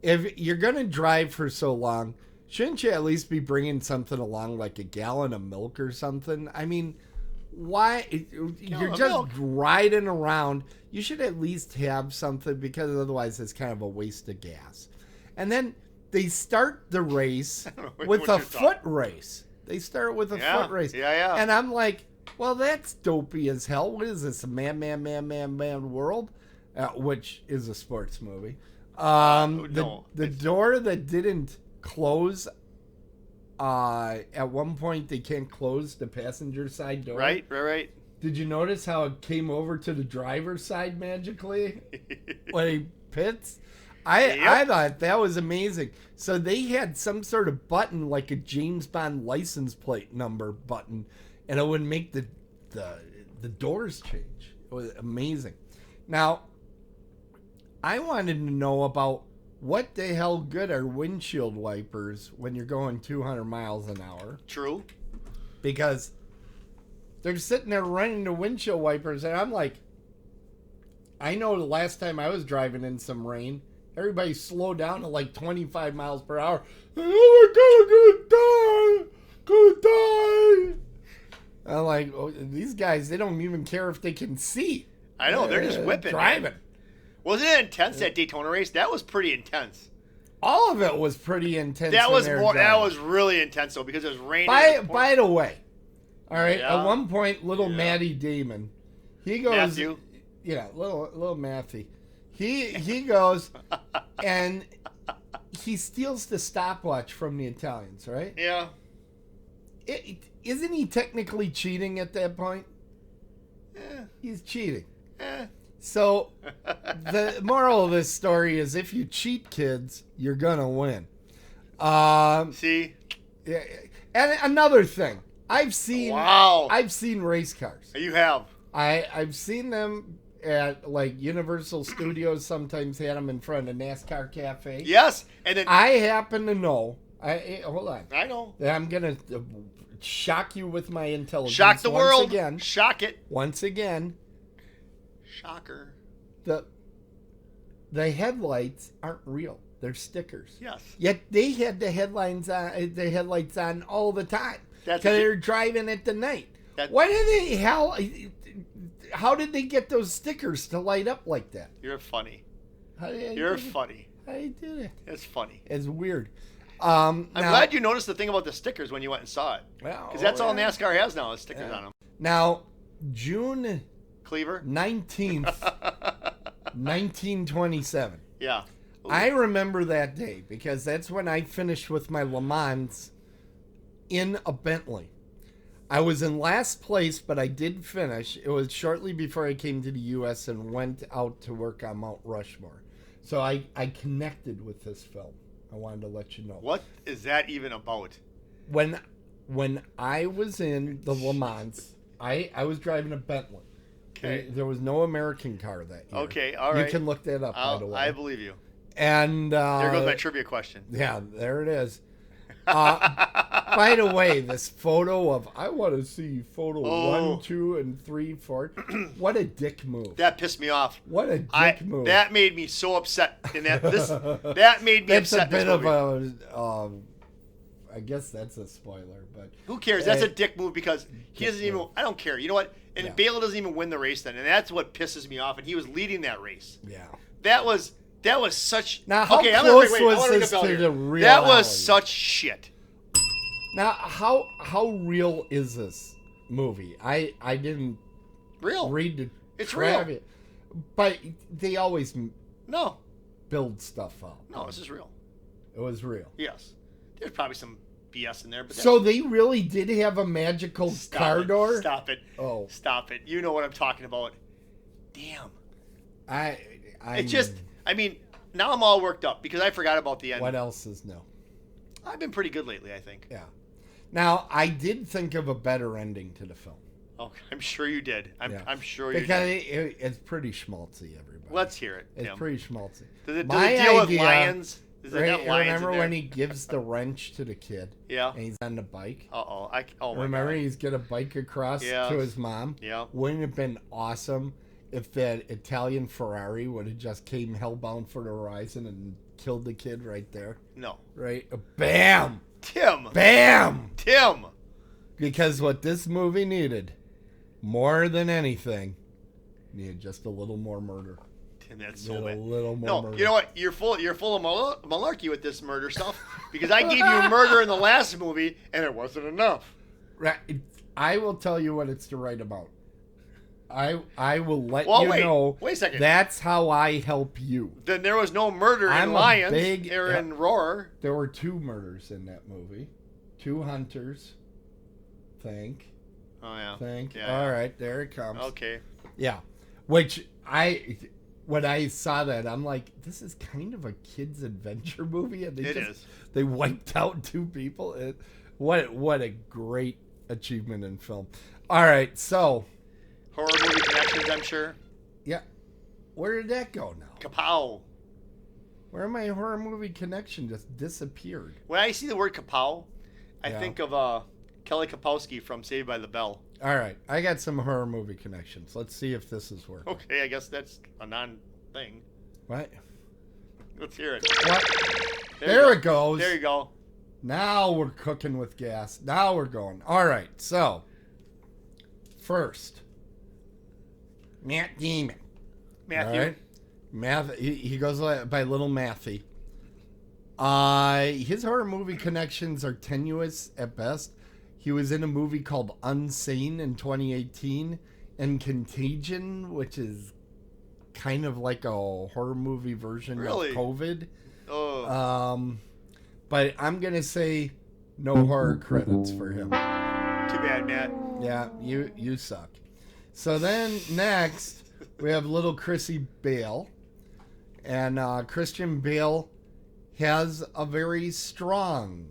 If you're going to drive for so long, shouldn't you at least be bringing something along like a gallon of milk or something? I mean, why you're of just milk. riding around. You should at least have something, because otherwise it's kind of a waste of gas. And then they start the race with a foot race. They start with a foot race. Yeah. And I'm like, well, that's dopey as hell. What is this, a man world? Which is a sports movie. The door that didn't close, at one point they can't close the passenger side door. Right. Did you notice how it came over to the driver's side magically when he pits? I thought that was amazing. So they had some sort of button, like a James Bond license plate number button, and it would make the doors change. It was amazing. Now, I wanted to know about what the hell good are windshield wipers when you're going 200 miles an hour. True. Because they're sitting there running the windshield wipers, and I'm like, I know the last time I was driving in some rain, everybody slowed down to like 25 miles per hour. Oh my God, I'm gonna die. I'm like, oh, these guys, they don't even care if they can see. I know, they're just whipping. Driving. Man. Wasn't it intense, that Daytona race? That was pretty intense. All of it was pretty intense. That was really intense, though, because it was raining. By the way, all right, Yeah. at one point, little Matty Damon, he goes, Matthew? Yeah, little Matthew. He goes and he steals the stopwatch from the Italians, right? Yeah. Isn't he technically cheating at that point? Yeah. He's cheating. Yeah. So the moral of this story is, if you cheat, kids, you're gonna win. See? Yeah. And another thing, I've seen race cars. You have. I've seen them at like Universal Studios. Sometimes had them in front of NASCAR Cafe. Yes, and then I happen to know. Hold on. I know. I'm gonna shock you with my intelligence. Shock the world. Again. Shock it. Once again. Shocker. The headlights aren't real. They're stickers. Yes. Yet they had the headlights on all the time. Because they're driving at the night. How did they get those stickers to light up like that? You're funny. Funny. How do you do that? It's funny. It's weird. I'm glad you noticed the thing about the stickers when you went and saw it. Because that's all NASCAR has now, is stickers on them. Now, June Cleaver? 19th, 1927. Yeah. Ooh. I remember that day because that's when I finished with my Le Mans in a Bentley. I was in last place, but I did finish. It was shortly before I came to the U.S. and went out to work on Mount Rushmore. So I connected with this film. I wanted to let you know. What is that even about? When I was in the Le Mans, I was driving a Bentley. Okay. There was no American car that year. Okay, all right. You can look that up, by the way. I believe you. And there goes my trivia question. Yeah, there it is. By the way, this photo of, I want to see photo 1, 2, and 3, 4. What a dick move. That pissed me off. What a dick move. That made me so upset. That made me upset. That's a bit of I guess that's a spoiler, but who cares? That's a dick move because he doesn't even. I don't care. You know what? And Bale doesn't even win the race then, and that's what pisses me off. And he was leading that race. Yeah. That was such. Now, how close was this to here. the real? That was such shit. Now, how real is this movie? I didn't read the real, but they always build stuff out. No, this is real. It was real. Yes, there's probably some BS in there, but so they really did have a magical car door. Stop it! Oh, stop it! You know what I'm talking about. Damn. It's just. I mean, now I'm all worked up because I forgot about the end. What else is new? I've been pretty good lately, I think. Yeah. Now, I did think of a better ending to the film. Oh, I'm sure you did. I'm sure you did. Because it's pretty schmaltzy, everybody. Let's hear it. It's pretty schmaltzy. Does it deal with lions? Remember when he gives the wrench to the kid? Yeah. And he's on the bike? Uh-oh. Oh my Remember God. he's got a bike across to his mom? Yeah. Wouldn't it have been awesome if that Italian Ferrari would have just came hellbound for the horizon and killed the kid right there? No. Right? Bam! Tim! Bam! Tim! Because what this movie needed more than anything, need just a little more murder. Tim, that's so bad. A little more No, murder. you know what? You're full of malarkey with this murder stuff because I gave you murder in the last movie and it wasn't enough. Right. I will tell you what it's to write about. I will let know. Wait a second. That's how I help you. Then there was no murder in Lions or in Roar. There were 2 murders in that movie. 2 hunters. Think. Oh, yeah. Think. Yeah, All right, there it comes. Okay. Yeah. Which when I saw that, I'm like, this is kind of a kid's adventure movie. And they wiped out 2 people. What a great achievement in film. All right, so. Horror movie connections, I'm sure. Yeah. Where did that go now? Kapow. Where my horror movie connection just disappeared? When I see the word kapow, I think of Kelly Kapowski from Saved by the Bell. All right. I got some horror movie connections. Let's see if this is working. Okay, I guess that's a non-thing. What? Let's hear it. What? There it goes. There you go. Now we're cooking with gas. Now we're going. All right. So, first, Matt Damon. Matthew. All right? He goes by Little Matthew. His horror movie connections are tenuous at best. He was in a movie called Unsane in 2018 and Contagion, which is kind of like a horror movie version of COVID. Oh. But I'm going to say no horror credits for him. Too bad, Matt. Yeah, you suck. So then next, we have little Chrissy Bale. And Christian Bale has a very strong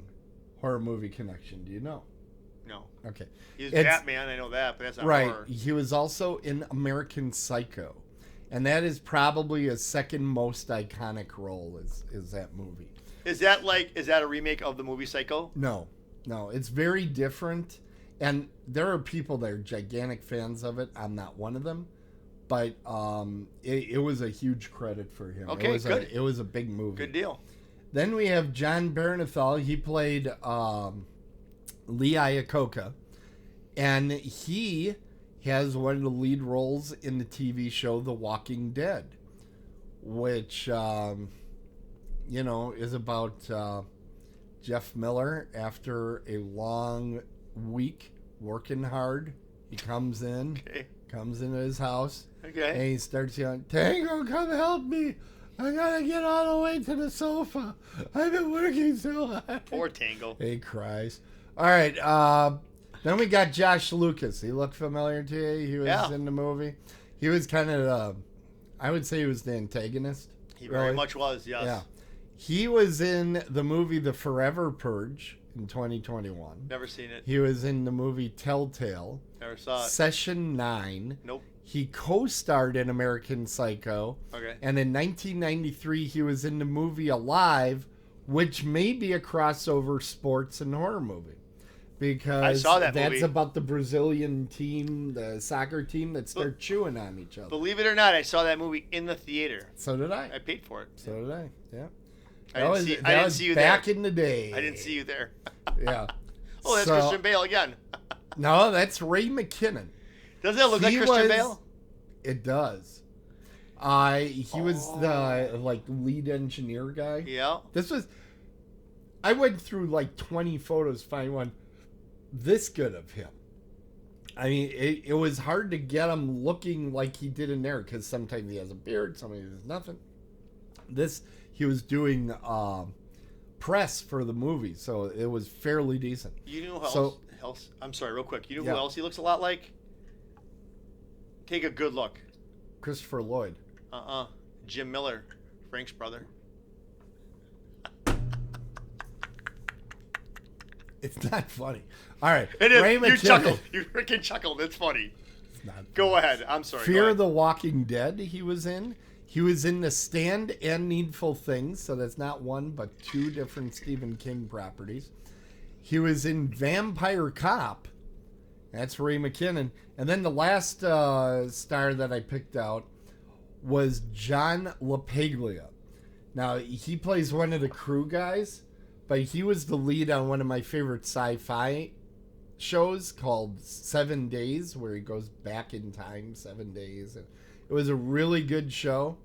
horror movie connection. Do you know? No. Okay. He's Batman, I know that, but that's not horror. He was also in American Psycho. And that is probably his second most iconic role is that movie. Is that a remake of the movie Psycho? No. It's very different. And there are people that are gigantic fans of it. I'm not one of them. But it was a huge credit for him. Okay, good. It was a big movie. Good deal. Then we have John Bernthal. He played Lee Iacocca. And he has one of the lead roles in the TV show The Walking Dead. Which, is about Jeff Miller after a long week working hard. He comes into his house. Okay. And he starts yelling, "Tango, come help me. I gotta get all the way to the sofa. I've been working so hard." Poor Tango. He cries. All right. Then we got Josh Lucas. He looked familiar to you. He was in the movie. He was kind of, I would say he was the antagonist. He very much was, yes. Yeah. He was in the movie The Forever Purge in 2021. Never seen it. He was in the movie Telltale. Never saw it. Session 9. Nope. He co-starred in American Psycho. Okay. And in 1993, he was in the movie Alive, which may be a crossover sports and horror movie. Because I saw that that's movie. about the Brazilian team, the soccer team that start chewing on each other. Believe it or not, I saw that movie in the theater. So did I. I paid for it. So did I. Yeah. I didn't see you back there. in the day. I didn't see you there. Yeah. Oh, that's Christian Bale again. No, that's Ray McKinnon. Does that look like Christian Bale? It does. He was the lead engineer guy. Yeah. I went through 20 photos to find one this good of him. I mean, it was hard to get him looking like he did in there because sometimes he has a beard, sometimes he has nothing. He was doing press for the movie, so it was fairly decent. You know who else? I'm sorry, real quick. You know who else he looks a lot like? Take a good look. Christopher Lloyd. Jim Miller, Frank's brother. It's not funny. All right. It is. You chuckled. You freaking chuckled. It's funny. It's not funny. Go ahead. I'm sorry. Fear the Walking Dead he was in. He was in The Stand and Needful Things, so that's not one but 2 different Stephen King properties. He was in Vampire Cop. That's Ray McKinnon. And then the last star that I picked out was John LaPaglia. Now, he plays one of the crew guys, but he was the lead on one of my favorite sci-fi shows called 7 Days, where he goes back in time 7 days. And it was a really good show.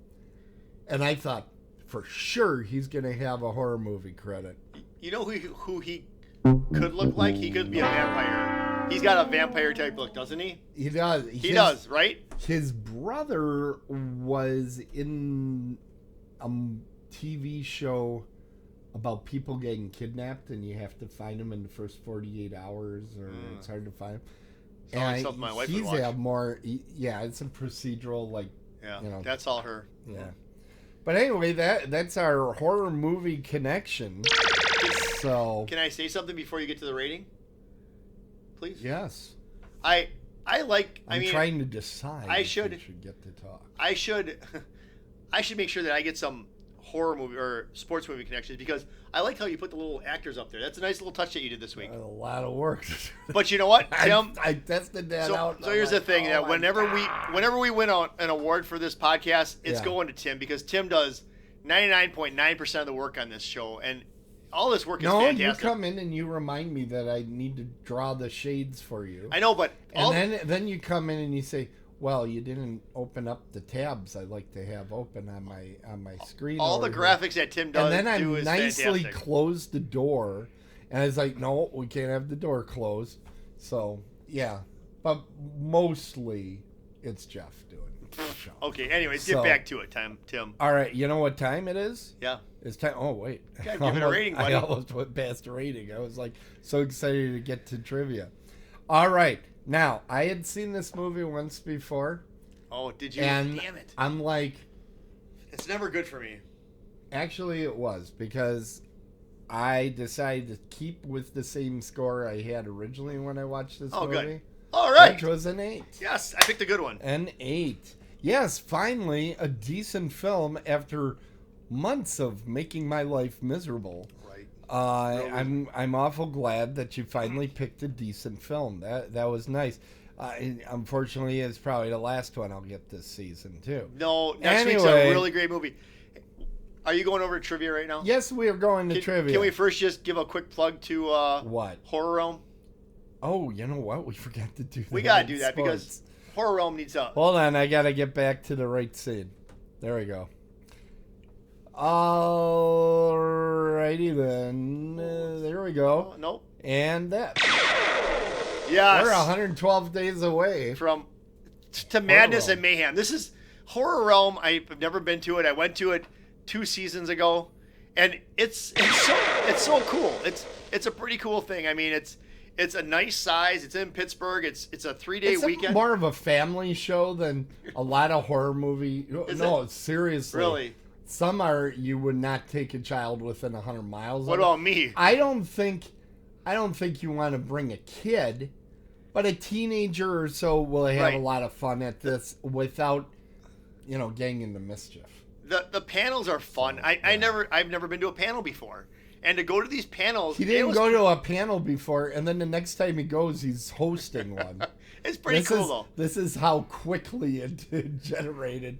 And I thought, for sure, he's going to have a horror movie credit. You know who he could look like? He could be a vampire. He's got a vampire type look, doesn't he? He does. He does, right? His brother was in a TV show about people getting kidnapped, and you have to find them in the first 48 hours, or it's hard to find them. Sounds like my wife would watch. He's more, it's a procedural, like, that's all her. Yeah. But anyway, that's our horror movie connection. So, can I say something before you get to the rating? Please? Yes. I'm trying to decide I if should we should get to talk. I should make sure that I get some horror movie or sports movie connections, because I like how you put the little actors up there. That's a nice little touch that you did this week. A lot of work. But you know what, Tim? I tested that out. So here's the thing: that whenever we win an award for this podcast, it's going to Tim, because Tim does 99.9% of the work on this show, and all this work is fantastic. No, you come in and you remind me that I need to draw the shades for you. I know, but then you come in and you say, "Well, you didn't open up the tabs I like to have open on my screen." All the graphics that Tim does, and then I nicely fantastic. closed the door, and I was like, "No, we can't have the door closed." So yeah, but mostly it's Jeff doing the show. Okay. Anyways, get back to it, Tim. All right. You know what time it is? Yeah. It's time. Oh wait, give it a rating, buddy. I almost went past the rating. I was like so excited to get to trivia. All right. Now, I had seen this movie once before. Oh, did you? And damn it. I'm like... It's never good for me. Actually, it was, because I decided to keep with the same score I had originally when I watched this movie. Good. All right. Which was an 8. Yes, I picked a good one. An 8. Yes, finally, a decent film after months of making my life miserable. I'm awful glad that you finally picked a decent film. That was nice. Unfortunately, it's probably the last one I'll get this season too. No, next week's a really great movie. Are you going over to trivia right now? Yes, we are going to trivia. Can we first just give a quick plug to what? Horror Realm? Oh, you know what? We forgot to do that. We gotta do that because Horror Realm needs a... Hold on, I gotta get back to the right scene. There we go. Alrighty then. There we go. Nope. And that. Yes. We're 112 days away from to madness and mayhem. This is Horror Realm. I've never been to it. I went to it 2 seasons ago, and it's so cool. It's a pretty cool thing. I mean, it's a nice size. It's in Pittsburgh. It's a 3-day weekend. It's more of a family show than a lot of horror movie. No, seriously. Really? Some are you would not take a child within 100 miles. What about me? I don't think you want to bring a kid, but a teenager or so will have a lot of fun at this without, getting into mischief. The panels are fun. I've never been to a panel before, and to go to these panels. He didn't go to a panel before, and then the next time he goes, he's hosting one. It's pretty cool, though. This is how quickly it generated.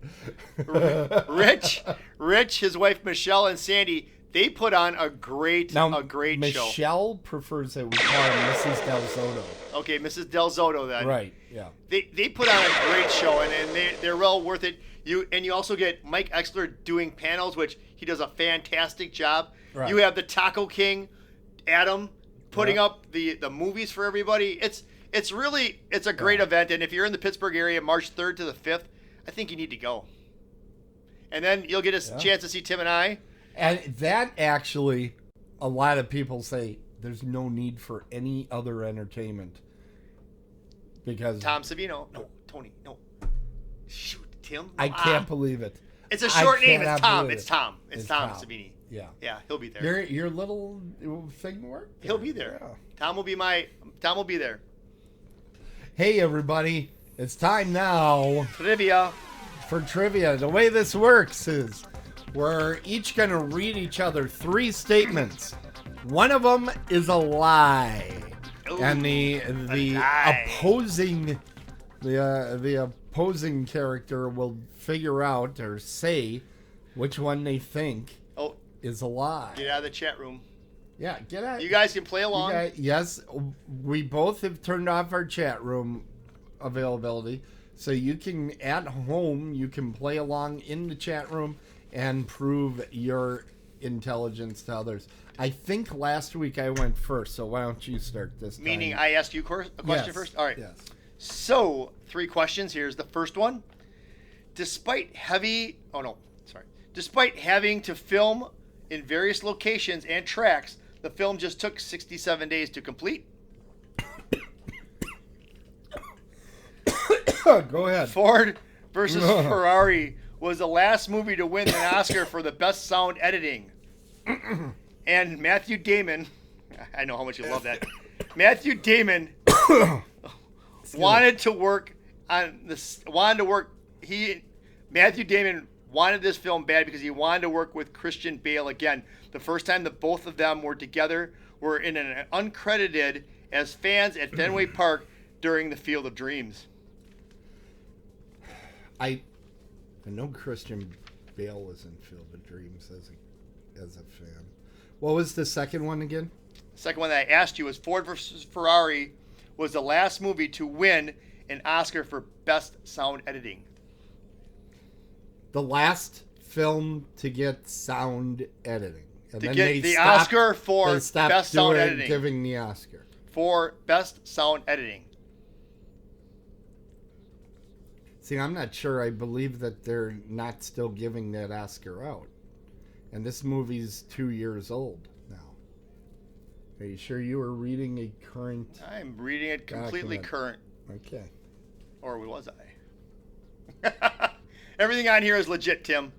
Rich, his wife Michelle, and Sandy, they put on a great show. Michelle prefers that we call her Mrs. Del Zotto. Okay, Mrs. Del Zotto then. Right, yeah. They put on a great show, and they're well worth it. You also get Mike Exler doing panels, which he does a fantastic job. Right. You have the Taco King, Adam, putting up the movies for everybody. It's a great event, and if you're in the Pittsburgh area, March 3rd to the 5th, I think you need to go. And then you'll get a chance to see Tim and I. And that actually, a lot of people say there's no need for any other entertainment. Because Tom Savino. No, Tony. No. Shoot, Tim. I can't believe it. It's a short name. It's Tom. It's Tom Savini. Yeah. Yeah, he'll be there. Your little thing worked? He'll be there. Yeah. Tom will be there. Hey everybody, it's time now for trivia. The way this works is we're each going to read each other 3 statements. One of them is a lie. Ooh, and the opposing character will figure out or say which one they think is a lie. Get out of the chat room. Yeah, get out. You guys can play along. Yes, we both have turned off our chat room availability. So you can, at home, you can play along in the chat room and prove your intelligence to others. I think last week I went first, so why don't you start this time? Meaning I asked you a question first? All right. Yes. So, 3 questions. Here's the first one. Despite having to film in various locations and tracks, the film just took 67 days to complete. Go ahead. Ford versus Ferrari was the last movie to win an Oscar for the best sound editing. And Matthew Damon, I know how much you love that. Matthew Damon wanted to work on this. Matthew Damon wanted this film bad because he wanted to work with Christian Bale again. The first time that both of them were together were in an uncredited as fans at Fenway Park during the Field of Dreams. I know Christian Bale was in Field of Dreams as a fan. What was the second one again? The second one that I asked you was Ford versus Ferrari was the last movie to win an Oscar for Best Sound Editing. The last film to get sound editing. And to then get the Oscar for Best Sound Editing. Giving the Oscar. For Best Sound Editing. See, I'm not sure I believe that they're not still giving that Oscar out. And this movie's 2 years old now. Are you sure you were reading a current... I'm reading it completely current. Okay. Or was I? Everything on here is legit, Tim.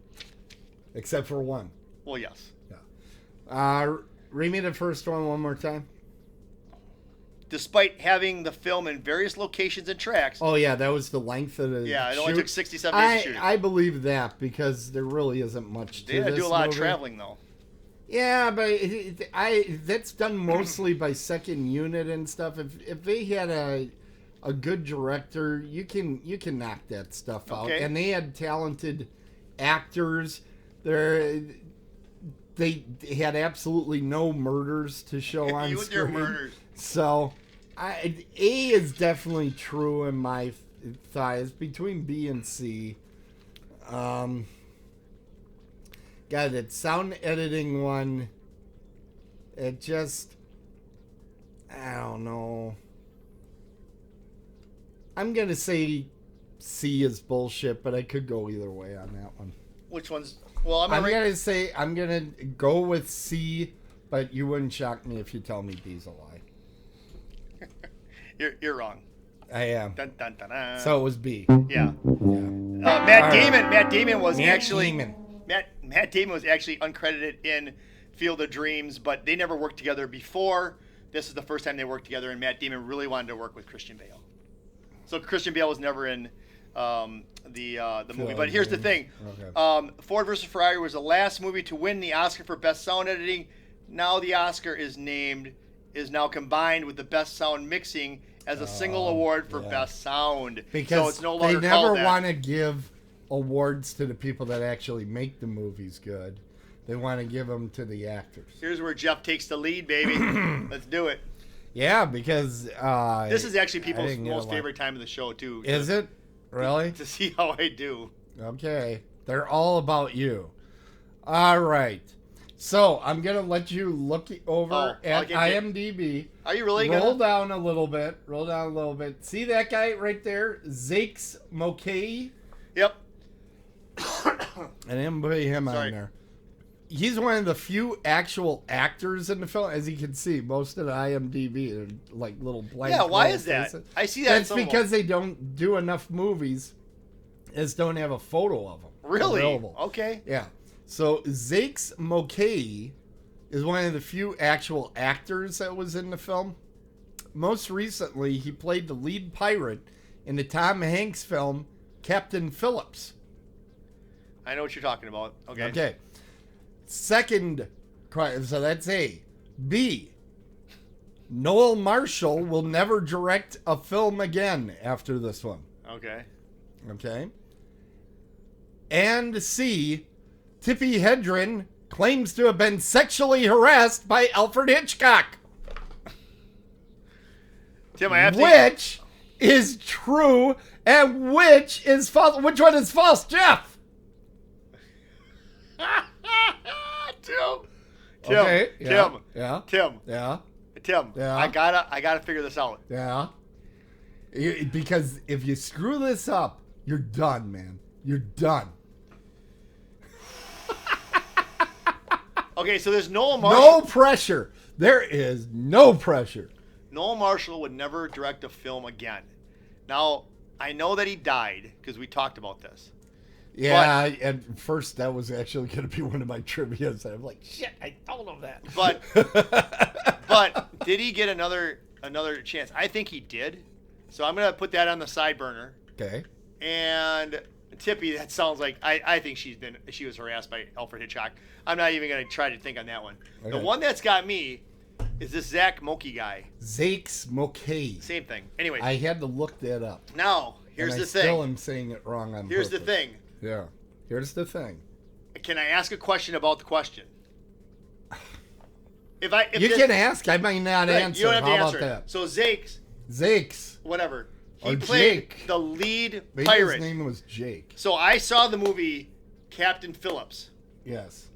Except for one. Well, yes. Yeah. Read me the first one more time. Despite having the film in various locations and tracks. Oh, yeah, that was the length of the Yeah, it shoot. only took 67 days to shoot. I believe that because there really isn't much to this They do a lot movie. of traveling, though. Yeah, but that's done mostly by second unit and stuff. If they had a good director, you can knock that stuff out. Okay. And they had talented actors. They had absolutely no murders to show on you screen. with your murders. So, A is definitely true in my thighs. Between B and C. God, that sound editing one, it just, I don't know. I'm going to say C is bullshit, but I could go either way on that one. Which one's... Well, I'm going to go with C, but you wouldn't shock me if you tell me B's a lie. You're wrong. I am. Dun, dun, dun, dun. So it was B. Yeah. Matt Damon was Matt Damon was actually uncredited in Field of Dreams, but they never worked together before. This is the first time they worked together, and Matt Damon really wanted to work with Christian Bale. So Christian Bale was never in the movie. But here's the thing. Okay. Ford versus Ferrari was the last movie to win the Oscar for Best Sound Editing. Now the Oscar is now combined with the Best Sound Mixing as a single award for Best Sound. Because so it's no longer they never want to give awards to the people that actually make the movies good. They want to give them to the actors. Here's where Jeff takes the lead, baby. Let's do it. Yeah, because... this is actually people's most favorite time of the show, too. Is it? Really? To see how I do. Okay. They're all about you. All right. So, I'm going to let you look over at IMDb. Are you really Roll down a little bit. See that guy right there? Zakes Mokay? Yep. I didn't put him on there. He's one of the few actual actors in the film. As you can see, most of the IMDb are like little blank. Yeah, why is that? I see that. That's because they don't do enough movies as don't have a photo of them. Really? Available. Okay. Yeah. So Zakes Mokay is one of the few actual actors that was in the film. Most recently, he played the lead pirate in the Tom Hanks film Captain Phillips. I know what you're talking about. Okay. Second, so that's A. B. Noel Marshall will never direct a film again after this one. Okay. And C. Tippi Hedren claims to have been sexually harassed by Alfred Hitchcock. Tim, I have to... Which is true and which is false? Which one is false, Jeff? Tim. Okay, yeah, Tim. yeah. Tim. Yeah. Tim. Yeah. I gotta figure this out. Yeah. Because if you screw this up, you're done, man. You're done. Okay, so there's Noel Marshall. No pressure. There is no pressure. Noel Marshall would never direct a film again. Now, I know that he died because we talked about this. Yeah, at first that was actually going to be one of my trivias. I'm like, shit, I told him that. But did he get another chance? I think he did. So I'm going to put that on the side burner. Okay. And Tippy, that sounds like I think she was harassed by Alfred Hitchcock. I'm not even going to try to think on that one. Okay. The one that's got me is this Zach Mokey guy. Zakes Mokey. Same thing. Anyway. I had to look that up. Now, here's the thing. I still am saying it wrong on Here's purpose. the thing. Yeah. Here's the thing. Can I ask a question about the question? If you can ask, I might not answer. You don't have to How answer about that? So Zakes. Whatever. He or played Jake. the lead Maybe pirate. His name was Jake. So I saw the movie Captain Phillips. Yes.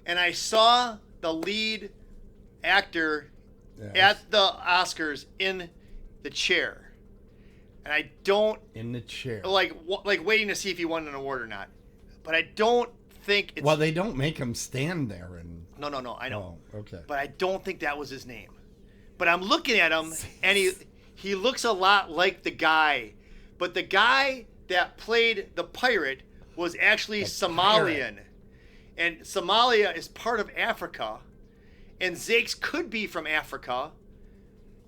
And I saw the lead actor at the Oscars in the chair. And I don't... In the chair. Like waiting to see if he won an award or not. But I don't think it's... Well, they don't make him stand there and... No, I know. Oh, okay. But I don't think that was his name. But I'm looking at him, and he looks a lot like the guy. But the guy that played the pirate was actually Somalian. And Somalia is part of Africa. And Zakes could be from Africa.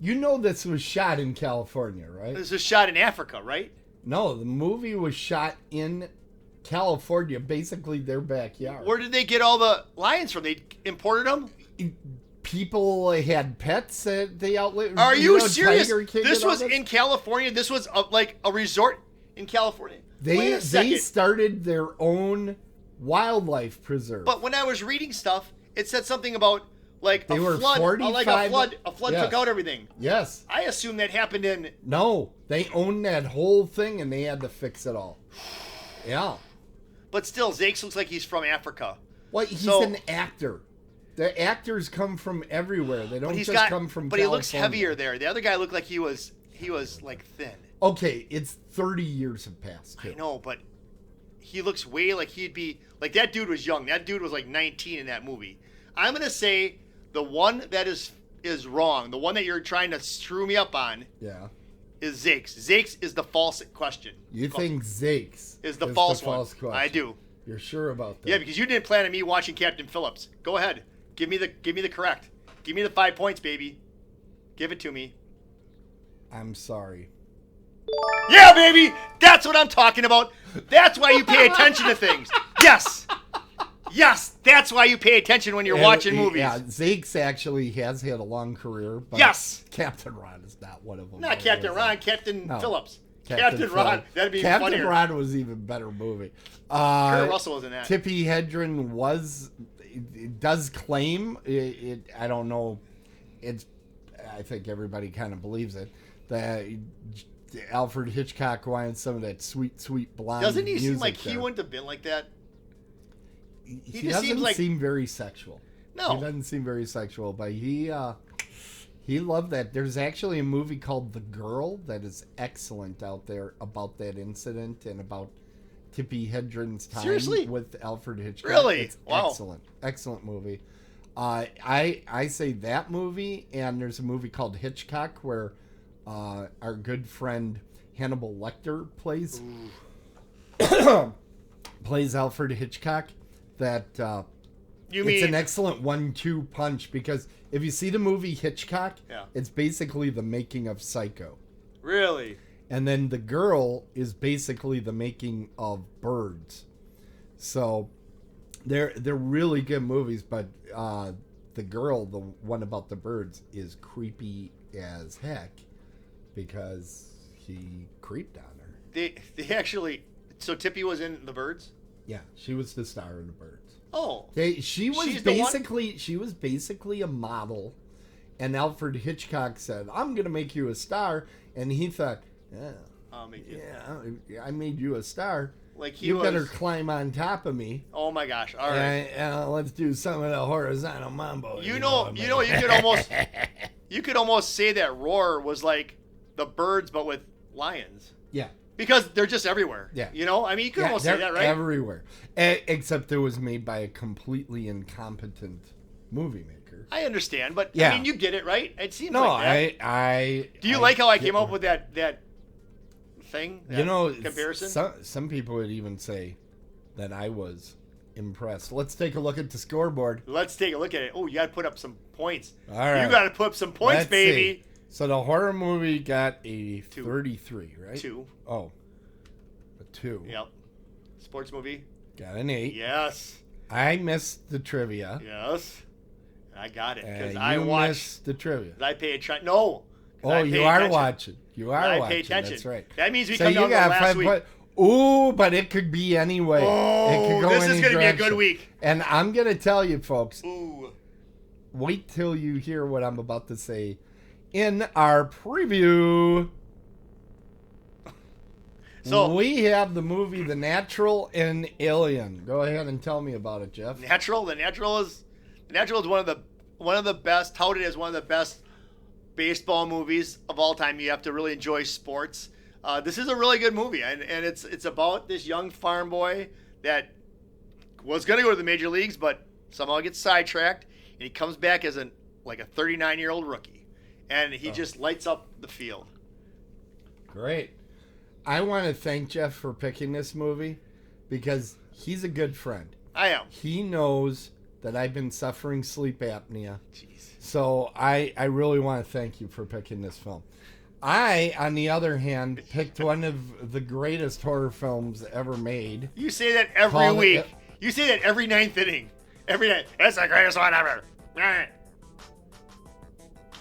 You know this was shot in California, right? This was shot in Africa, right? No, the movie was shot in California, basically their backyard. Where did they get all the lions from? They imported them? People had pets that they outlived. Are you serious? This was in California? This was like a resort in California? They started their own wildlife preserve. But when I was reading stuff, it said something about like they a flood. A flood yes. took out everything. Yes. I assume that happened in... No, they owned that whole thing and they had to fix it all. Yeah. But still, Zakes looks like he's from Africa. Well, he's an actor. The actors come from everywhere. They don't come from But California. he looks heavier there. The other guy looked like he was like thin. Okay, it's 30 years have passed. Too. I know, but he looks way like he'd be... Like, that dude was young. That dude was like 19 in that movie. I'm going to say the one that is wrong, the one that you're trying to screw me up on, is Zakes. Zakes is the false question. You think Zakes is the false one? Question. I do. You're sure about that? Yeah, because you didn't plan on me watching Captain Phillips. Go ahead. Give me the correct. Give me the 5 points, baby. Give it to me. I'm sorry. Yeah, baby! That's what I'm talking about. That's why you pay attention to things. Yes! Yes, that's why you pay attention when you're watching movies. Yeah, Zakes actually has had a long career. But yes! Captain Ron is not one of them. Not Captain Ron, Captain Phillips. Captain Ron. Ron. That'd be funnier. Captain Ron was even better movie. Kurt Russell was in that. Tippi Hedren does claim, I don't know, I think everybody kind of believes it, that Alfred Hitchcock wanted some of that sweet, sweet blonde Doesn't he seem like there. he wouldn't have been like that? He doesn't seem very sexual. No. He doesn't seem very sexual, but he loved that. There's actually a movie called The Girl that is excellent out there about that incident and about Tippi Hedren's time with Alfred Hitchcock. Really? It's wow. Excellent. Excellent movie. I say that movie, and there's a movie called Hitchcock where our good friend Hannibal Lecter plays Alfred Hitchcock. It's an excellent 1-2 punch because if you see the movie Hitchcock, it's basically the making of Psycho. Really? And then The Girl is basically the making of Birds. So they're really good movies, but The Girl, the one about the birds, is creepy as heck because he creeped on her. They actually... So Tippi was in The Birds? Yeah, she was the star of The Birds. Oh. She was basically a model, and Alfred Hitchcock said, "I'm going to make you a star," and he thought, "Yeah, I'll make you. Yeah, I made you a star. Like you better climb on top of me." Oh my gosh! All right, and let's do some of the horizontal mambo. You could almost say that Roar was like the Birds, but with lions. Yeah. Because they're just everywhere. Yeah. You know, I mean, you could almost say that, right? Everywhere, except it was made by a completely incompetent movie maker. I understand, but yeah. I mean, you get it, right? It seems no, like that. Do you like how I came up with that thing? That comparison. Some people would even say that I was impressed. Let's take a look at the scoreboard. Let's take a look at it. Oh, you got to put up some points. All right, you got to put up some points, Let's baby. See. So the horror movie got a 33, right? 2. Oh, a 2. Yep. Sports movie got an 8. Yes. I missed the trivia. Yes. I got it because I missed the trivia. I pay attention. No. Oh, you are watching. You are watching. I pay attention. That's right. That means we come down to last week. Ooh, but it could be anyway. Oh, it could go this is going to be a good week. And I'm going to tell you, folks. Ooh. Wait till you hear what I'm about to say in our preview. So we have the movie The Natural and Alien. Go ahead and tell me about it, Jeff. The Natural is one of the best, touted as one of the best baseball movies of all time. You have to really enjoy sports. This is a really good movie, and it's about this young farm boy that was going to go to the major leagues, but somehow gets sidetracked, and he comes back as a 39-year-old rookie, and he just lights up the field. Great. I want to thank Jeff for picking this movie because he's a good friend. I am. He knows that I've been suffering sleep apnea. Jeez. So I really want to thank you for picking this film. I, on the other hand, picked one of the greatest horror films ever made. You say that every week. You say that every ninth inning. Every night. It's the greatest one ever.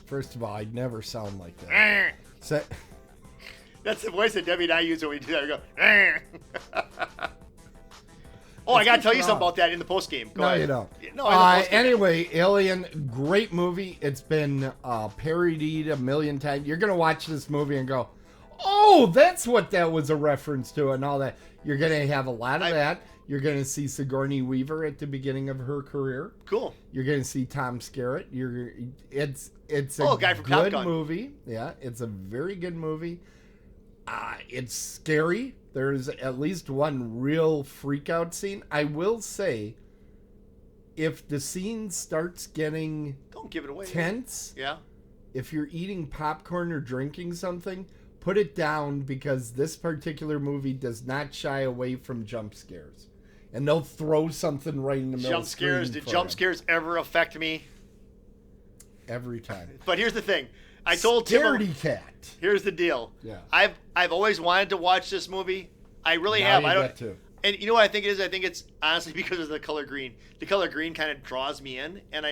First of all, I'd never sound like that. So, that's the voice that Debbie and I use when we do that. We go, Oh, I got to tell you something about that in the post game. Go ahead. You don't. No, anyway, Alien, great movie. It's been parodied a million times. You're going to watch this movie and go, oh, that's what that was a reference to and all that. You're going to have a lot of that. You're going to see Sigourney Weaver at the beginning of her career. Cool. You're going to see Tom Skerritt. It's a guy from Top good Gun. Movie. Yeah, it's a very good movie. It's scary. There's at least one real freak out scene. I will say, if the scene starts getting don't give it away, tense, yeah. If you're eating popcorn or drinking something, put it down because this particular movie does not shy away from jump scares. And they'll throw something right in the middle of the screen. Did jump scares ever affect me? Every time. But here's the thing. I told Tim. Scaredy cat. Here's the deal. Yeah. I've always wanted to watch this movie. I really now have. I don't. To. And you know what I think it is? I think it's honestly because of the color green. The color green kind of draws me in, and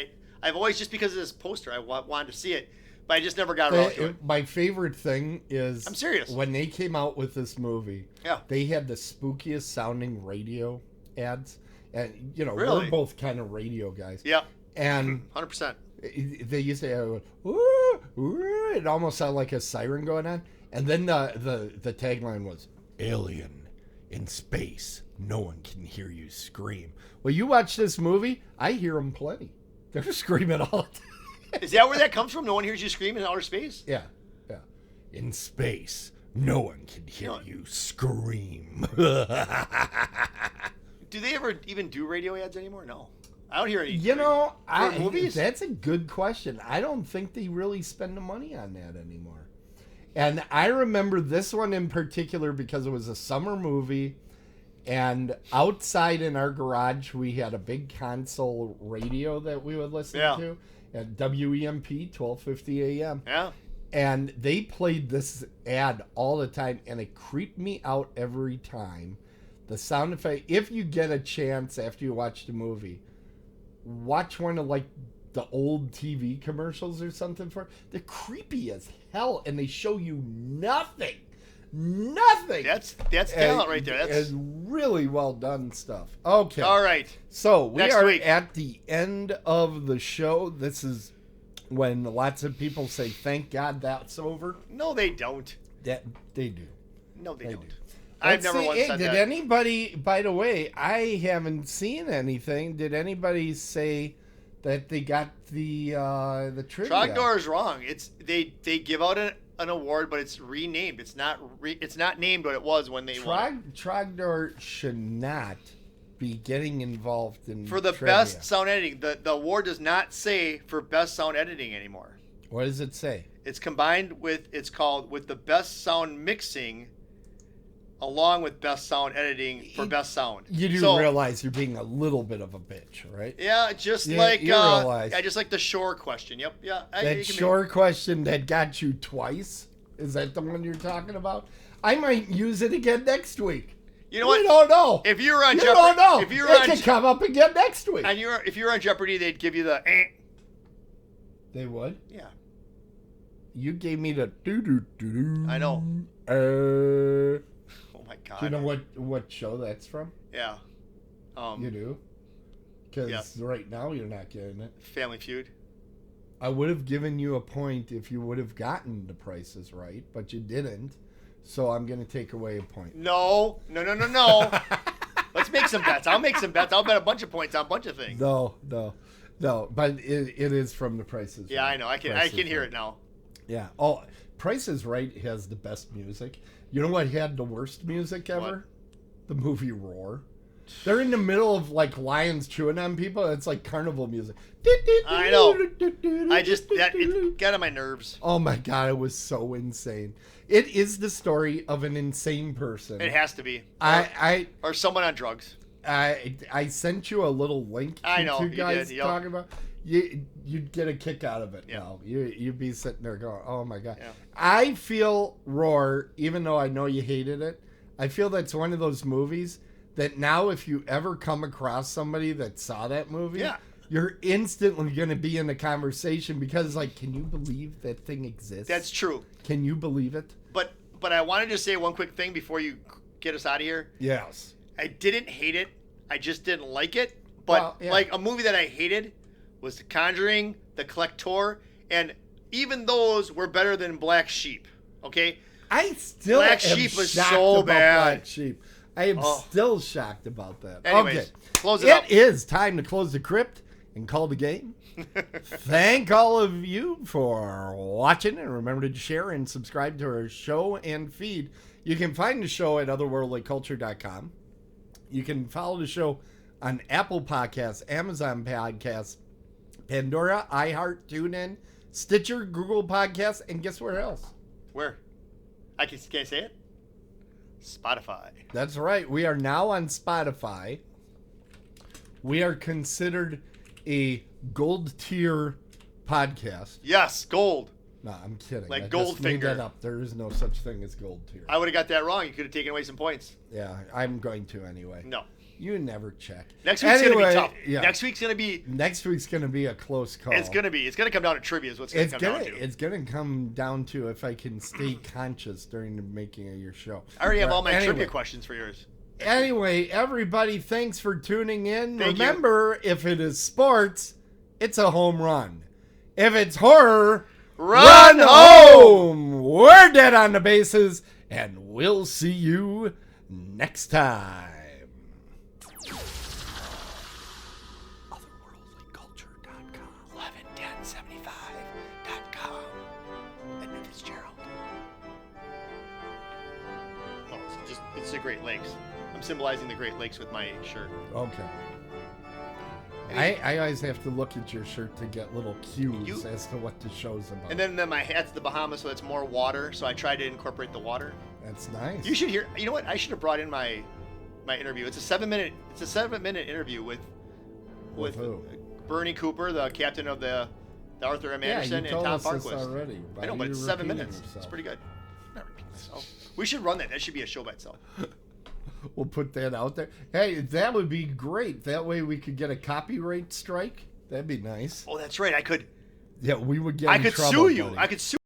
I've always just because of this poster I wanted to see it, but I just never got around to it. My favorite thing is I'm serious. When they came out with this movie, yeah, they had the spookiest sounding radio ads, and really? We're both kind of radio guys. Yeah, and 100%. They used to have, ooh, ooh, it almost sounded like a siren going on, and then the tagline was "Alien in space. No one can hear you scream." Well, you watch this movie, I hear them plenty. They're screaming all the time. Is that where that comes from? No one hears you scream in outer space? Yeah. In space, no one can hear you scream. Do they ever even do radio ads anymore? No. I don't hear any. Movies? That's a good question. I don't think they really spend the money on that anymore. And I remember this one in particular because it was a summer movie, and outside in our garage we had a big console radio that we would listen to at WEMP 1250 AM. Yeah. And they played this ad all the time, and it creeped me out every time. The sound effect, if you get a chance after you watch the movie, watch one of the old TV commercials or something for it. They're creepy as hell, and they show you nothing nothing. That's talent right there. That's really well done stuff. Okay. all right. So we Next are week. at the end of the show. This is when lots of people say, "Thank God that's over." No, they don't. That they do. No, they don't. do. I've Let's never see, once hey, said did that. anybody? By the way, I haven't seen anything. Did anybody say that they got the trivia? Trogdor is wrong. It's they give out an award, but it's renamed. It's not named what it was when they won. Trogdor should not be getting involved in For the trivia. best sound editing. The award does not say for best sound editing anymore. What does it say? It's combined with the best sound mixing along with best sound editing for best sound. You do realize you're being a little bit of a bitch, right? Yeah, just You like realize. I just like the shore question. Yep, yeah. That shore question that got you twice? Is that the one you're talking about? I might use it again next week. You know what? We don't know. If you were on You Jeopardy, don't know. if you were It on can come up again next week. and if you were on Jeopardy, they'd give you the They would? yeah. You gave me the doo-doo-doo-doo. I know. Oh my god. Do you know what show that's from? Yeah. You do? Because Yeah. right now you're not getting it. Family Feud. I would have given you a point if you would have gotten the prices right, but you didn't. So I'm going to take away a point. No. Let's make some bets. I'll make some bets. I'll bet a bunch of points on a bunch of things. No. But it is from the prices. Yeah, Right. I know. I can hear Right. it now. Yeah. Oh, Price is Right has the best music. You know what had the worst music ever? What? The movie Roar. They're in the middle of like lions chewing on people. It's like carnival music. I know. It got on my nerves. Oh my god, it was so insane. It is the story of an insane person. It has to be. Or someone on drugs. I sent you a little link. I know, you you guys did, yep. talking about. You'd get a kick out of it Yeah. now. You'd be sitting there going, "Oh my god." Yeah. I feel Roar, even though I know you hated it. I feel that's one of those movies that now, if you ever come across somebody that saw that movie, Yeah. you're instantly going to be in a conversation because, like, can you believe that thing exists? That's true. Can you believe it? But I wanted to say one quick thing before you get us out of here. Yes. I didn't hate it. I just didn't like it. But Well, yeah. like a movie that I hated was The Conjuring, The Collector, and even those were better than Black Sheep. Okay? I still Black am Sheep was shocked so about bad. Black Sheep. I am still shocked about that. Anyways, okay. close it up. It is time to close the crypt and call the game. Thank all of you for watching, and remember to share and subscribe to our show and feed. You can find the show at otherworldlyculture.com. You can follow the show on Apple Podcasts, Amazon Podcasts, Pandora, iHeart, TuneIn, Stitcher, Google Podcasts, and guess where else? Where? Can I say it? Spotify. That's right. We are now on Spotify. We are considered a gold tier podcast. Yes, gold. No, I'm kidding. Like I just made Goldfinger. that up. There is no such thing as gold tier. I would have got that wrong. You could have taken away some points. Yeah, I'm going to anyway. No. You never check. Next week's going to be tough. Yeah. Next week's going to be... Next week's going to be a close call. It's going to come down to trivia is what's going to come down to. It's going to come down to if I can stay conscious during the making of your show. I already have all my Anyway. trivia questions for yours. Anyway, everybody, thanks for tuning in. Thank you. Remember, if it is sports, it's a home run. If it's horror, Run home! We're dead on the bases, and we'll see you next time. Otherworldlyculture.com. 111075.com. Edmund Fitzgerald. No, it's the Great Lakes. I'm symbolizing the Great Lakes with my shirt. Okay. I always have to look at your shirt to get little cues as to what the show's about. And then my hat's the Bahamas, so it's more water. So I try to incorporate the water. That's nice. You should hear. You know what? I should have brought in my interview. It's a 7-minute interview with who? Bernie Cooper, the captain of the Arthur M. Anderson, you and told Tom us this Farquist. already. I know, Why but are it's you 7 repeating minutes. It's yourself? pretty good. I'm not repeating myself. We should run that. That should be a show by itself. We'll put that out there. Hey, that would be great. That way we could get a copyright strike. That'd be nice. Oh, that's right. I could Yeah, we would get I in could trouble, sue you. buddy. I could sue